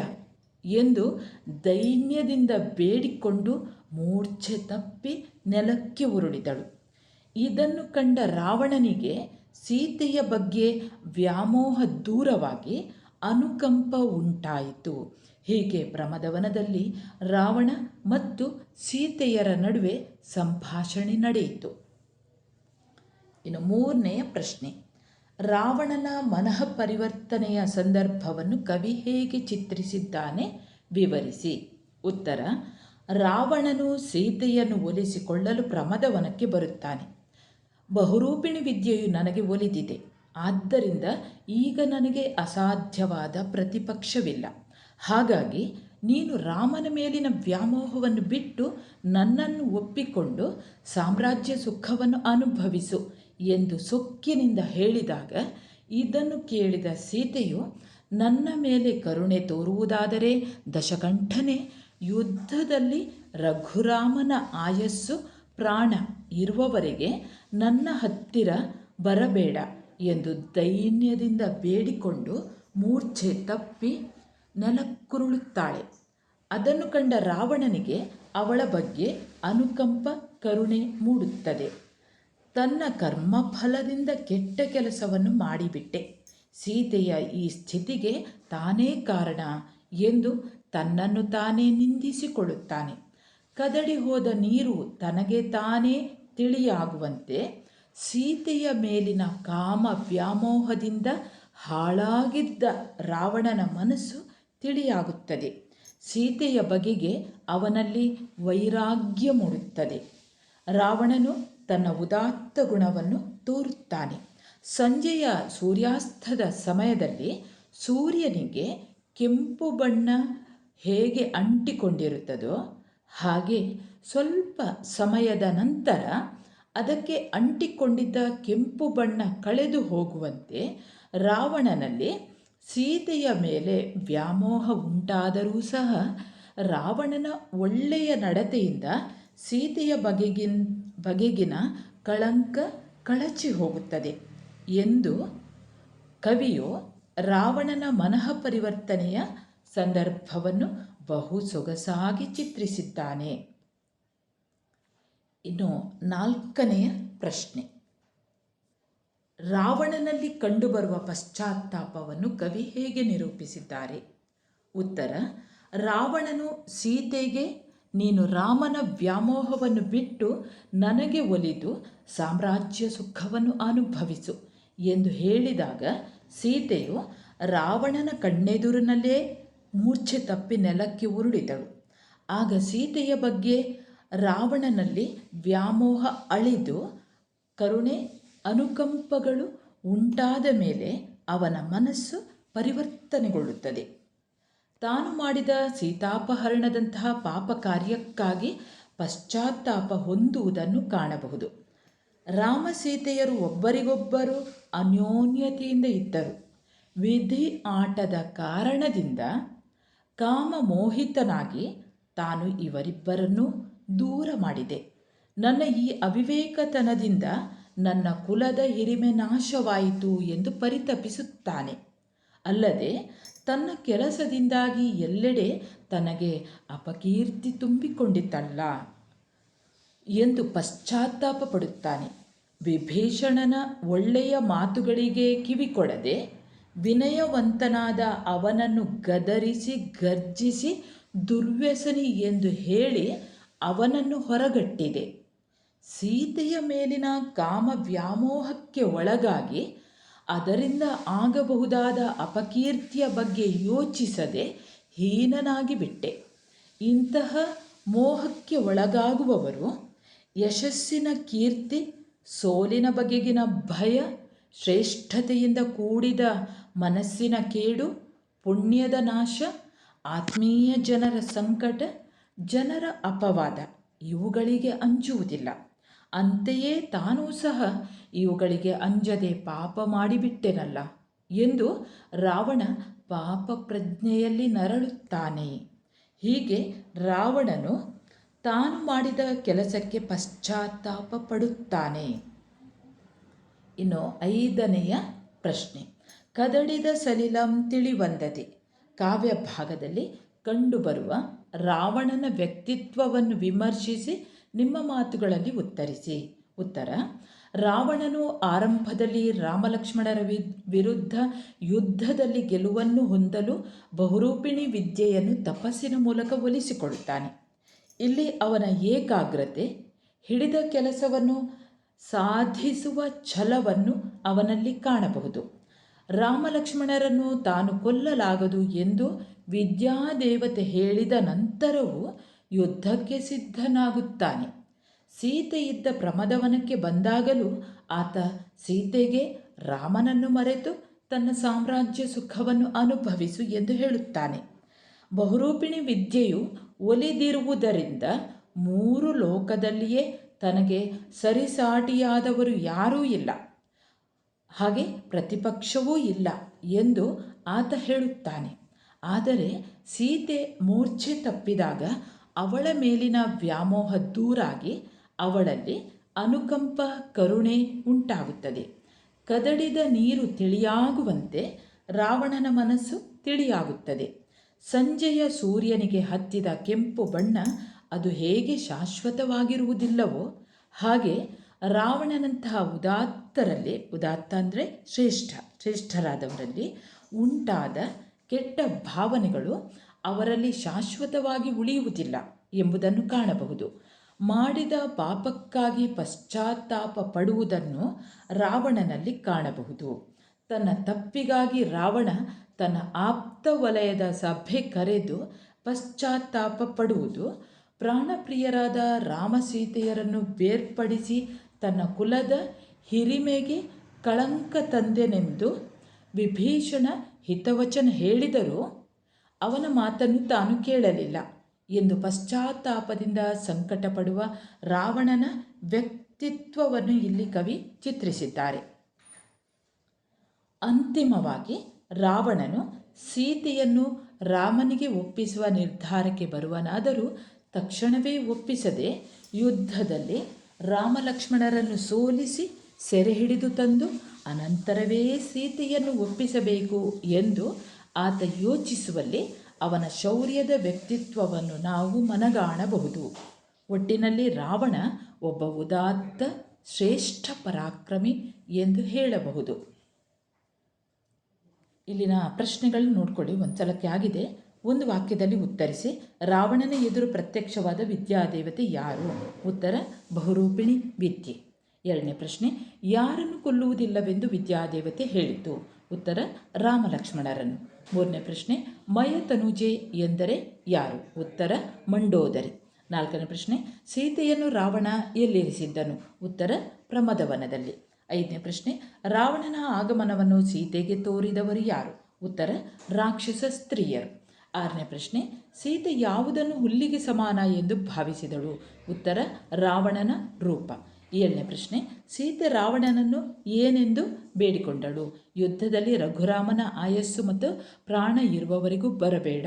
ಎಂದು ದೈನ್ಯದಿಂದ ಬೇಡಿಕೊಂಡು ಮೂರ್ಛೆ ತಪ್ಪಿ ನೆಲಕ್ಕೆ ಉರುಳಿದಳು. ಇದನ್ನು ಕಂಡ ರಾವಣನಿಗೆ ಸೀತೆಯ ಬಗ್ಗೆ ವ್ಯಾಮೋಹ ದೂರವಾಗಿ ಅನುಕಂಪ ಉಂಟಾಯಿತು. ಹೀಗೆ ಪ್ರಮದವನದಲ್ಲಿ ರಾವಣ ಮತ್ತು ಸೀತೆಯರ ನಡುವೆ ಸಂಭಾಷಣೆ ನಡೆಯಿತು. ಇನ್ನು 3ನೆಯ ಪ್ರಶ್ನೆ. ರಾವಣನ ಮನಃ ಪರಿವರ್ತನೆಯ ಸಂದರ್ಭವನ್ನು ಕವಿ ಹೇಗೆ ಚಿತ್ರಿಸಿದ್ದಾನೆ ವಿವರಿಸಿ. ಉತ್ತರ. ರಾವಣನು ಸೀತೆಯನ್ನು ಒಲಿಸಿಕೊಳ್ಳಲು ಪ್ರಮದವನಕ್ಕೆ ಬರುತ್ತಾನೆ. ಬಹುರೂಪಿಣಿ ವಿದ್ಯೆಯು ನನಗೆ ಒಲಿದಿದೆ, ಆದ್ದರಿಂದ ಈಗ ನನಗೆ ಅಸಾಧ್ಯವಾದ ಪ್ರತಿಪಕ್ಷವಿಲ್ಲ. ಹಾಗಾಗಿ ನೀನು ರಾಮನ ಮೇಲಿನ ವ್ಯಾಮೋಹವನ್ನು ಬಿಟ್ಟು ನನ್ನನ್ನು ಒಪ್ಪಿಕೊಂಡು ಸಾಮ್ರಾಜ್ಯ ಸುಖವನ್ನು ಅನುಭವಿಸು ಎಂದು ಸೊಕ್ಕಿನಿಂದ ಹೇಳಿದಾಗ ಇದನ್ನು ಕೇಳಿದ ಸೀತೆಯು, ನನ್ನ ಮೇಲೆ ಕರುಣೆ ತೋರುವುದಾದರೆ ದಶಕಂಠನೇ ಯುದ್ಧದಲ್ಲಿ ರಘುರಾಮನ ಆಯಸ್ಸು ಪ್ರಾಣ ಇರುವವರೆಗೆ ನನ್ನ ಹತ್ತಿರ ಬರಬೇಡ ಎಂದು ದೈನ್ಯದಿಂದ ಬೇಡಿಕೊಂಡು ಮೂರ್ಛೆ ತಪ್ಪಿ ನೆಲಕ್ಕುರುಳುತ್ತಾಳೆ. ಅದನ್ನು ಕಂಡ ರಾವಣನಿಗೆ ಅವಳ ಬಗ್ಗೆ ಅನುಕಂಪ ಕರುಣೆ ಮೂಡುತ್ತದೆ. ತನ್ನ ಕರ್ಮಫಲದಿಂದ ಕೆಟ್ಟ ಕೆಲಸವನ್ನು ಮಾಡಿಬಿಟ್ಟೆ, ಸೀತೆಯ ಈ ಸ್ಥಿತಿಗೆ ತಾನೇ ಕಾರಣ ಎಂದು ತನ್ನನ್ನು ತಾನೇ ನಿಂದಿಸಿಕೊಳ್ಳುತ್ತಾನೆ. ಕದಡಿ ಹೋದ ನೀರು ತನಗೆ ತಾನೇ ತಿಳಿಯಾಗುವಂತೆ ಸೀತೆಯ ಮೇಲಿನ ಕಾಮ ವ್ಯಾಮೋಹದಿಂದ ಹಾಳಾಗಿದ್ದ ರಾವಣನ ಮನಸ್ಸು ತಿಳಿಯಾಗುತ್ತದೆ. ಸೀತೆಯ ಬಗೆಗೆ ಅವನಲ್ಲಿ ವೈರಾಗ್ಯ ಮೂಡುತ್ತದೆ. ರಾವಣನು ತನ್ನ ಉದಾತ್ತ ಗುಣವನ್ನು ತೋರುತ್ತಾನೆ. ಸಂಜೆಯ ಸೂರ್ಯಾಸ್ತದ ಸಮಯದಲ್ಲಿ ಸೂರ್ಯನಿಗೆ ಕೆಂಪು ಬಣ್ಣ ಹೇಗೆ ಅಂಟಿಕೊಂಡಿರುತ್ತದೋ ಹಾಗೆ ಸ್ವಲ್ಪ ಸಮಯದ ನಂತರ ಅದಕ್ಕೆ ಅಂಟಿಕೊಂಡಿದ್ದ ಕೆಂಪು ಬಣ್ಣ ಕಳೆದು ಹೋಗುವಂತೆ ರಾವಣನಲ್ಲಿ ಸೀತೆಯ ಮೇಲೆ ವ್ಯಾಮೋಹ ಉಂಟಾದರೂ ಸಹ ರಾವಣನ ಒಳ್ಳೆಯ ನಡತೆಯಿಂದ ಸೀತೆಯ ಬಗೆಗಿನ ಕಳಂಕ ಕಳಚಿ ಹೋಗುತ್ತದೆ ಎಂದು ಕವಿಯು ರಾವಣನ ಮನಃ ಪರಿವರ್ತನೆಯ ಸಂದರ್ಭವನ್ನು ಬಹು ಸೊಗಸಾಗಿ ಚಿತ್ರಿಸಿದ್ದಾನೆ. ಇನ್ನು 4ನೆಯ ಪ್ರಶ್ನೆ, ರಾವಣನಲ್ಲಿ ಕಂಡುಬರುವ ಪಶ್ಚಾತ್ತಾಪವನ್ನು ಕವಿ ಹೇಗೆ ನಿರೂಪಿಸಿದ್ದಾರೆ? ಉತ್ತರ: ರಾವಣನು ಸೀತೆಗೆ ನೀನು ರಾಮನ ವ್ಯಾಮೋಹವನ್ನು ಬಿಟ್ಟು ನನಗೆ ಒಲಿದು ಸಾಮ್ರಾಜ್ಯ ಸುಖವನ್ನು ಅನುಭವಿಸು ಎಂದು ಹೇಳಿದಾಗ ಸೀತೆಯು ರಾವಣನ ಕಣ್ಣೆದುರಿನಲ್ಲೇ ಮೂರ್ಛೆ ತಪ್ಪಿ ನೆಲಕ್ಕೆ ಉರುಳಿದಳು. ಆಗ ಸೀತೆಯ ಬಗ್ಗೆ ರಾವಣನಲ್ಲಿ ವ್ಯಾಮೋಹ ಅಳಿದು ಕರುಣೆ ಅನುಕಂಪಗಳು ಉಂಟಾದ ಮೇಲೆ ಅವನ ಮನಸ್ಸು ಪರಿವರ್ತನೆಗೊಳ್ಳುತ್ತದೆ. ತಾನು ಮಾಡಿದ ಸೀತಾಪಹರಣದಂತಹ ಪಾಪ ಕಾರ್ಯಕ್ಕಾಗಿ ಪಶ್ಚಾತ್ತಾಪ ಹೊಂದುವುದನ್ನು ಕಾಣಬಹುದು. ರಾಮ ಸೀತೆಯರು ಒಬ್ಬರಿಗೊಬ್ಬರು ಅನ್ಯೋನ್ಯತೆಯಿಂದ ಇದ್ದರು. ವಿಧಿ ಆಟದ ಕಾರಣದಿಂದ ಕಾಮಮೋಹಿತನಾಗಿ ತಾನು ಇವರಿಬ್ಬರನ್ನೂ ದೂರ ಮಾಡಿದೆ. ನನ್ನ ಈ ಅವಿವೇಕತನದಿಂದ ನನ್ನ ಕುಲದ ಹಿರಿಮೆ ನಾಶವಾಯಿತು ಎಂದು ಪರಿತಪಿಸುತ್ತಾನೆ. ಅಲ್ಲದೆ ತನ್ನ ಕೆಲಸದಿಂದಾಗಿ ಎಲ್ಲೆಡೆ ತನಗೆ ಅಪಕೀರ್ತಿ ತುಂಬಿಕೊಂಡಿತಲ್ಲ ಎಂದು ಪಶ್ಚಾತ್ತಾಪ ಪಡುತ್ತಾನೆ. ವಿಭೀಷಣನ ಒಳ್ಳೆಯ ಮಾತುಗಳಿಗೆ ಕಿವಿಕೊಡದೆ ವಿನಯವಂತನಾದ ಅವನನ್ನು ಗದರಿಸಿ ಗರ್ಜಿಸಿ ದುರ್ವ್ಯಸನಿ ಎಂದು ಹೇಳಿ ಅವನನ್ನು ಹೊರಗಟ್ಟಿದೆ. ಸೀತೆಯ ಮೇಲಿನ ಕಾಮ ವ್ಯಾಮೋಹಕ್ಕೆ ಒಳಗಾಗಿ ಅದರಿಂದ ಆಗಬಹುದಾದ ಅಪಕೀರ್ತಿಯ ಬಗ್ಗೆ ಯೋಚಿಸದೆ ಹೀನನಾಗಿ ಬಿಟ್ಟೆ. ಇಂತಹ ಮೋಹಕ್ಕೆ ಒಳಗಾಗುವವರು ಯಶಸ್ಸಿನ ಕೀರ್ತಿ, ಸೋಲಿನ ಬಗೆಗಿನ ಭಯ, ಶ್ರೇಷ್ಠತೆಯಿಂದ ಕೂಡಿದ ಮನಸ್ಸಿನ ಕೇಡು, ಪುಣ್ಯದ ನಾಶ, ಆತ್ಮೀಯ ಜನರ ಸಂಕಟ, ಜನರ ಅಪವಾದ ಇವುಗಳಿಗೆ ಅಂಜುವುದಿಲ್ಲ. ಅಂತೆಯೇ ತಾನೂ ಸಹ ಇವುಗಳಿಗೆ ಅಂಜದೆ ಪಾಪ ಮಾಡಿಬಿಟ್ಟೆನಲ್ಲ ಎಂದು ರಾವಣ ಪಾಪ ಪ್ರಜ್ಞೆಯಲ್ಲಿ ನರಳುತ್ತಾನೆ. ಹೀಗೆ ರಾವಣನು ತಾನು ಮಾಡಿದ ಕೆಲಸಕ್ಕೆ ಪಶ್ಚಾತ್ತಾಪ ಪಡುತ್ತಾನೆ. ಇನ್ನು 5ನೆಯ ಪ್ರಶ್ನೆ, ಕದಡಿದ ಸಲಿಲಂ ತಿಳಿವಂದದೆ ಕಾವ್ಯ ಭಾಗದಲ್ಲಿ ಕಂಡುಬರುವ ರಾವಣನ ವ್ಯಕ್ತಿತ್ವವನ್ನು ವಿಮರ್ಶಿಸಿ ನಿಮ್ಮ ಮಾತುಗಳಲ್ಲಿ ಉತ್ತರಿಸಿ. ಉತ್ತರ: ರಾವಣನು ಆರಂಭದಲ್ಲಿ ರಾಮಲಕ್ಷ್ಮಣರ ವಿರುದ್ಧ ಯುದ್ಧದಲ್ಲಿ ಗೆಲುವನ್ನು ಹೊಂದಲು ಬಹುರೂಪಿಣಿ ವಿದ್ಯೆಯನ್ನು ತಪಸ್ಸಿನ ಮೂಲಕ ಒಲಿಸಿಕೊಳ್ಳುತ್ತಾನೆ. ಇಲ್ಲಿ ಅವನ ಏಕಾಗ್ರತೆ, ಹಿಡಿದ ಕೆಲಸವನ್ನು ಸಾಧಿಸುವ ಛಲವನ್ನು ಅವನಲ್ಲಿ ಕಾಣಬಹುದು. ರಾಮಲಕ್ಷ್ಮಣರನ್ನು ತಾನು ಕೊಲ್ಲಲಾಗದು ಎಂದು ವಿದ್ಯಾದೇವತೆ ಹೇಳಿದ ನಂತರವೂ ಯುದ್ಧಕ್ಕೆ ಸಿದ್ಧನಾಗುತ್ತಾನೆ. ಸೀತೆ ಇದ್ದ ಪ್ರಮದವನಕ್ಕೆ ಬಂದಾಗಲೂ ಆತ ಸೀತೆಗೆ ರಾಮನನ್ನು ಮರೆತು ತನ್ನ ಸಾಮ್ರಾಜ್ಯ ಸುಖವನ್ನು ಅನುಭವಿಸು ಎಂದು ಹೇಳುತ್ತಾನೆ. ಬಹುರೂಪಿಣಿ ವಿದ್ಯೆಯು ಒಲಿದಿರುವುದರಿಂದ 3 ಲೋಕದಲ್ಲಿಯೇ ತನಗೆ ಸರಿಸಾಟಿಯಾದವರು ಯಾರೂ ಇಲ್ಲ, ಹಾಗೆ ಪ್ರತಿಪಕ್ಷವೂ ಇಲ್ಲ ಎಂದು ಆತ ಹೇಳುತ್ತಾನೆ. ಆದರೆ ಸೀತೆ ಮೂರ್ಛೆ ತಪ್ಪಿದಾಗ ಅವಳ ಮೇಲಿನ ವ್ಯಾಮೋಹ ದೂರಾಗಿ ಅವಳಲ್ಲಿ ಅನುಕಂಪ, ಕರುಣೆ ಉಂಟಾಗುತ್ತದೆ. ಕದಡಿದ ನೀರು ತಿಳಿಯಾಗುವಂತೆ ರಾವಣನ ಮನಸ್ಸು ತಿಳಿಯಾಗುತ್ತದೆ. ಸಂಜೆಯ ಸೂರ್ಯನಿಗೆ ಹತ್ತಿದ ಕೆಂಪು ಬಣ್ಣ ಅದು ಹೇಗೆ ಶಾಶ್ವತವಾಗಿರುವುದಿಲ್ಲವೋ ಹಾಗೆ ರಾವಣನಂತಹ ಉದಾತ್ತರಲ್ಲಿ, ಉದಾತ್ತ ಅಂದರೆ ಶ್ರೇಷ್ಠರಾದವರಲ್ಲಿ ಉಂಟಾದ ಕೆಟ್ಟ ಭಾವನೆಗಳು ಅವರಲ್ಲಿ ಶಾಶ್ವತವಾಗಿ ಉಳಿಯುವುದಿಲ್ಲ ಎಂಬುದನ್ನು ಕಾಣಬಹುದು. ಮಾಡಿದ ಪಾಪಕ್ಕಾಗಿ ಪಶ್ಚಾತ್ತಾಪ ಪಡುವುದನ್ನು ರಾವಣನಲ್ಲಿ ಕಾಣಬಹುದು. ತನ್ನ ತಪ್ಪಿಗಾಗಿ ರಾವಣ ತನ್ನ ಆಪ್ತ ವಲಯದ ಸಭೆ ಕರೆದು ಪಶ್ಚಾತ್ತಾಪ ಪಡುವುದು, ಪ್ರಾಣಪ್ರಿಯರಾದ ರಾಮ ಸೀತೆಯರನ್ನು ಬೇರ್ಪಡಿಸಿ ತನ್ನ ಕುಲದ ಹಿರಿಮೆಗೆ ಕಳಂಕ ತಂದೆನೆಂದು ವಿಭೀಷಣ ಹಿತವಚನ ಹೇಳಿದರೂ ಅವನ ಮಾತನ್ನು ತಾನು ಕೇಳಲಿಲ್ಲ ಎಂದು ಪಶ್ಚಾತ್ತಾಪದಿಂದ ಸಂಕಟಪಡುವ ರಾವಣನ ವ್ಯಕ್ತಿತ್ವವನ್ನು ಇಲ್ಲಿ ಕವಿ ಚಿತ್ರಿಸಿದ್ದಾರೆ. ಅಂತಿಮವಾಗಿ ರಾವಣನು ಸೀತೆಯನ್ನು ರಾಮನಿಗೆ ಒಪ್ಪಿಸುವ ನಿರ್ಧಾರಕ್ಕೆ ಬರುವನಾದರೂ ತಕ್ಷಣವೇ ಒಪ್ಪಿಸದೆ ಯುದ್ಧದಲ್ಲಿ ರಾಮಲಕ್ಷ್ಮಣರನ್ನು ಸೋಲಿಸಿ ಸೆರೆ ಹಿಡಿದು ತಂದು ಅನಂತರವೇ ಸೀತೆಯನ್ನು ಒಪ್ಪಿಸಬೇಕು ಎಂದು ಆತ ಯೋಚಿಸುವಲ್ಲಿ ಅವನ ಶೌರ್ಯದ ವ್ಯಕ್ತಿತ್ವವನ್ನು ನಾವು ಮನಗಾಣಬಹುದು. ಒಟ್ಟಿನಲ್ಲಿ ರಾವಣ ಒಬ್ಬ ಉದಾತ್ತ ಶ್ರೇಷ್ಠ ಪರಾಕ್ರಮಿ ಎಂದು ಹೇಳಬಹುದು. ಇಲ್ಲಿನ ಪ್ರಶ್ನೆಗಳು ನೋಡ್ಕೊಳ್ಳಿ. ಒಂದು ಸಲಕ್ಕೆ ಆಗಿದೆ. ಒಂದು ವಾಕ್ಯದಲ್ಲಿ ಉತ್ತರಿಸಿ. ರಾವಣನ ಎದುರು ಪ್ರತ್ಯಕ್ಷವಾದ ವಿದ್ಯಾದೇವತೆ ಯಾರು? ಉತ್ತರ ಬಹುರೂಪಿಣಿ ವಿದ್ಯೆ. ಎರಡನೇ ಪ್ರಶ್ನೆ, ಯಾರನ್ನು ಕೊಲ್ಲುವುದಿಲ್ಲವೆಂದು ವಿದ್ಯಾದೇವತೆ ಹೇಳಿತು? ಉತ್ತರ ರಾಮಲಕ್ಷ್ಮಣರನ್ನು. ಮೂರನೇ ಪ್ರಶ್ನೆ, ಮಯತನುಜೆ ಎಂದರೆ ಯಾರು? ಉತ್ತರ ಮಂಡೋದರಿ. ನಾಲ್ಕನೇ ಪ್ರಶ್ನೆ, ಸೀತೆಯನ್ನು ರಾವಣ ಎಲ್ಲಿರಿಸಿದ್ದನು? ಉತ್ತರ ಪ್ರಮದವನದಲ್ಲಿ. ಐದನೇ ಪ್ರಶ್ನೆ, ರಾವಣನ ಆಗಮನವನ್ನು ಸೀತೆಗೆ ತೋರಿದವರು ಯಾರು? ಉತ್ತರ ರಾಕ್ಷಸ ಸ್ತ್ರೀಯರು. ಆರನೇ ಪ್ರಶ್ನೆ, ಸೀತೆ ಯಾವುದನ್ನು ಹುಲ್ಲಿಗೆ ಸಮಾನ ಎಂದು ಭಾವಿಸಿದಳು? ಉತ್ತರ ರಾವಣನ ರೂಪ. ಏಳನೇ ಪ್ರಶ್ನೆ, ಸೀತೆ ರಾವಣನನ್ನು ಏನೆಂದು ಬೇಡಿಕೊಂಡಳು? ಯುದ್ಧದಲ್ಲಿ ರಘುರಾಮನ ಆಯಸ್ಸು ಮತ್ತು ಪ್ರಾಣ ಇರುವವರೆಗೂ ಬರಬೇಡ.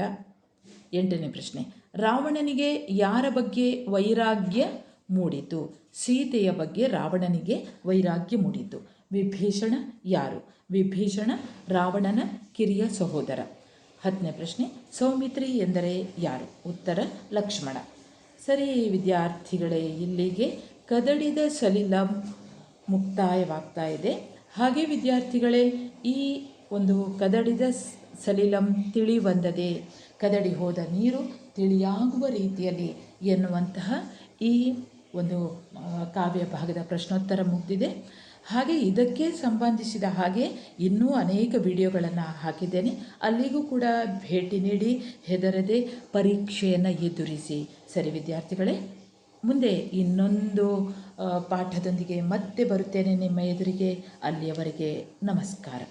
ಎಂಟನೇ ಪ್ರಶ್ನೆ, ರಾವಣನಿಗೆ ಯಾರ ಬಗ್ಗೆ ವೈರಾಗ್ಯ ಮೂಡಿತು? ಸೀತೆಯ ಬಗ್ಗೆ ರಾವಣನಿಗೆ ವೈರಾಗ್ಯ ಮೂಡಿತು. ವಿಭೀಷಣ ಯಾರು? ವಿಭೀಷಣ ರಾವಣನ ಕಿರಿಯ ಸಹೋದರ. ಹತ್ತನೇ ಪ್ರಶ್ನೆ, ಸೌಮಿತ್ರಿ ಎಂದರೆ ಯಾರು? ಉತ್ತರ ಲಕ್ಷ್ಮಣ. ಸರಿ ವಿದ್ಯಾರ್ಥಿಗಳೇ, ಇಲ್ಲಿಗೆ ಕದಡಿದ ಸಲಿಲಂ ಮುಕ್ತಾಯವಾಗ್ತಾ ಇದೆ. ಹಾಗೆ ವಿದ್ಯಾರ್ಥಿಗಳೇ, ಈ ಒಂದು ಕದಡಿದ ಸಲಿಲಂ ತಿಳಿ ಬಂದದೆ, ಕದಡಿ ಹೋದ ನೀರು ತಿಳಿಯಾಗುವ ರೀತಿಯಲ್ಲಿ ಎನ್ನುವಂತಹ ಈ ಒಂದು ಕಾವ್ಯ ಭಾಗದ ಪ್ರಶ್ನೋತ್ತರ ಮುಗಿದಿದೆ. ಹಾಗೆ ಇದಕ್ಕೆ ಸಂಬಂಧಿಸಿದ ಹಾಗೆ ಇನ್ನೂ ಅನೇಕ ವಿಡಿಯೋಗಳನ್ನು ಹಾಕಿದ್ದೇನೆ. ಅಲ್ಲಿಗೂ ಕೂಡ ಭೇಟಿ ನೀಡಿ ಹೆದರದೆ ಪರೀಕ್ಷೆಯನ್ನು ಎದುರಿಸಿ. ಸರಿ ವಿದ್ಯಾರ್ಥಿಗಳೇ, ಮುಂದೆ ಇನ್ನೊಂದು ಪಾಠದೊಂದಿಗೆ ಮತ್ತೆ ಬರುತ್ತೇನೆ ನಿಮ್ಮ ಎದುರಿಗೆ. ಅಲ್ಲಿಯವರೆಗೆ ನಮಸ್ಕಾರ.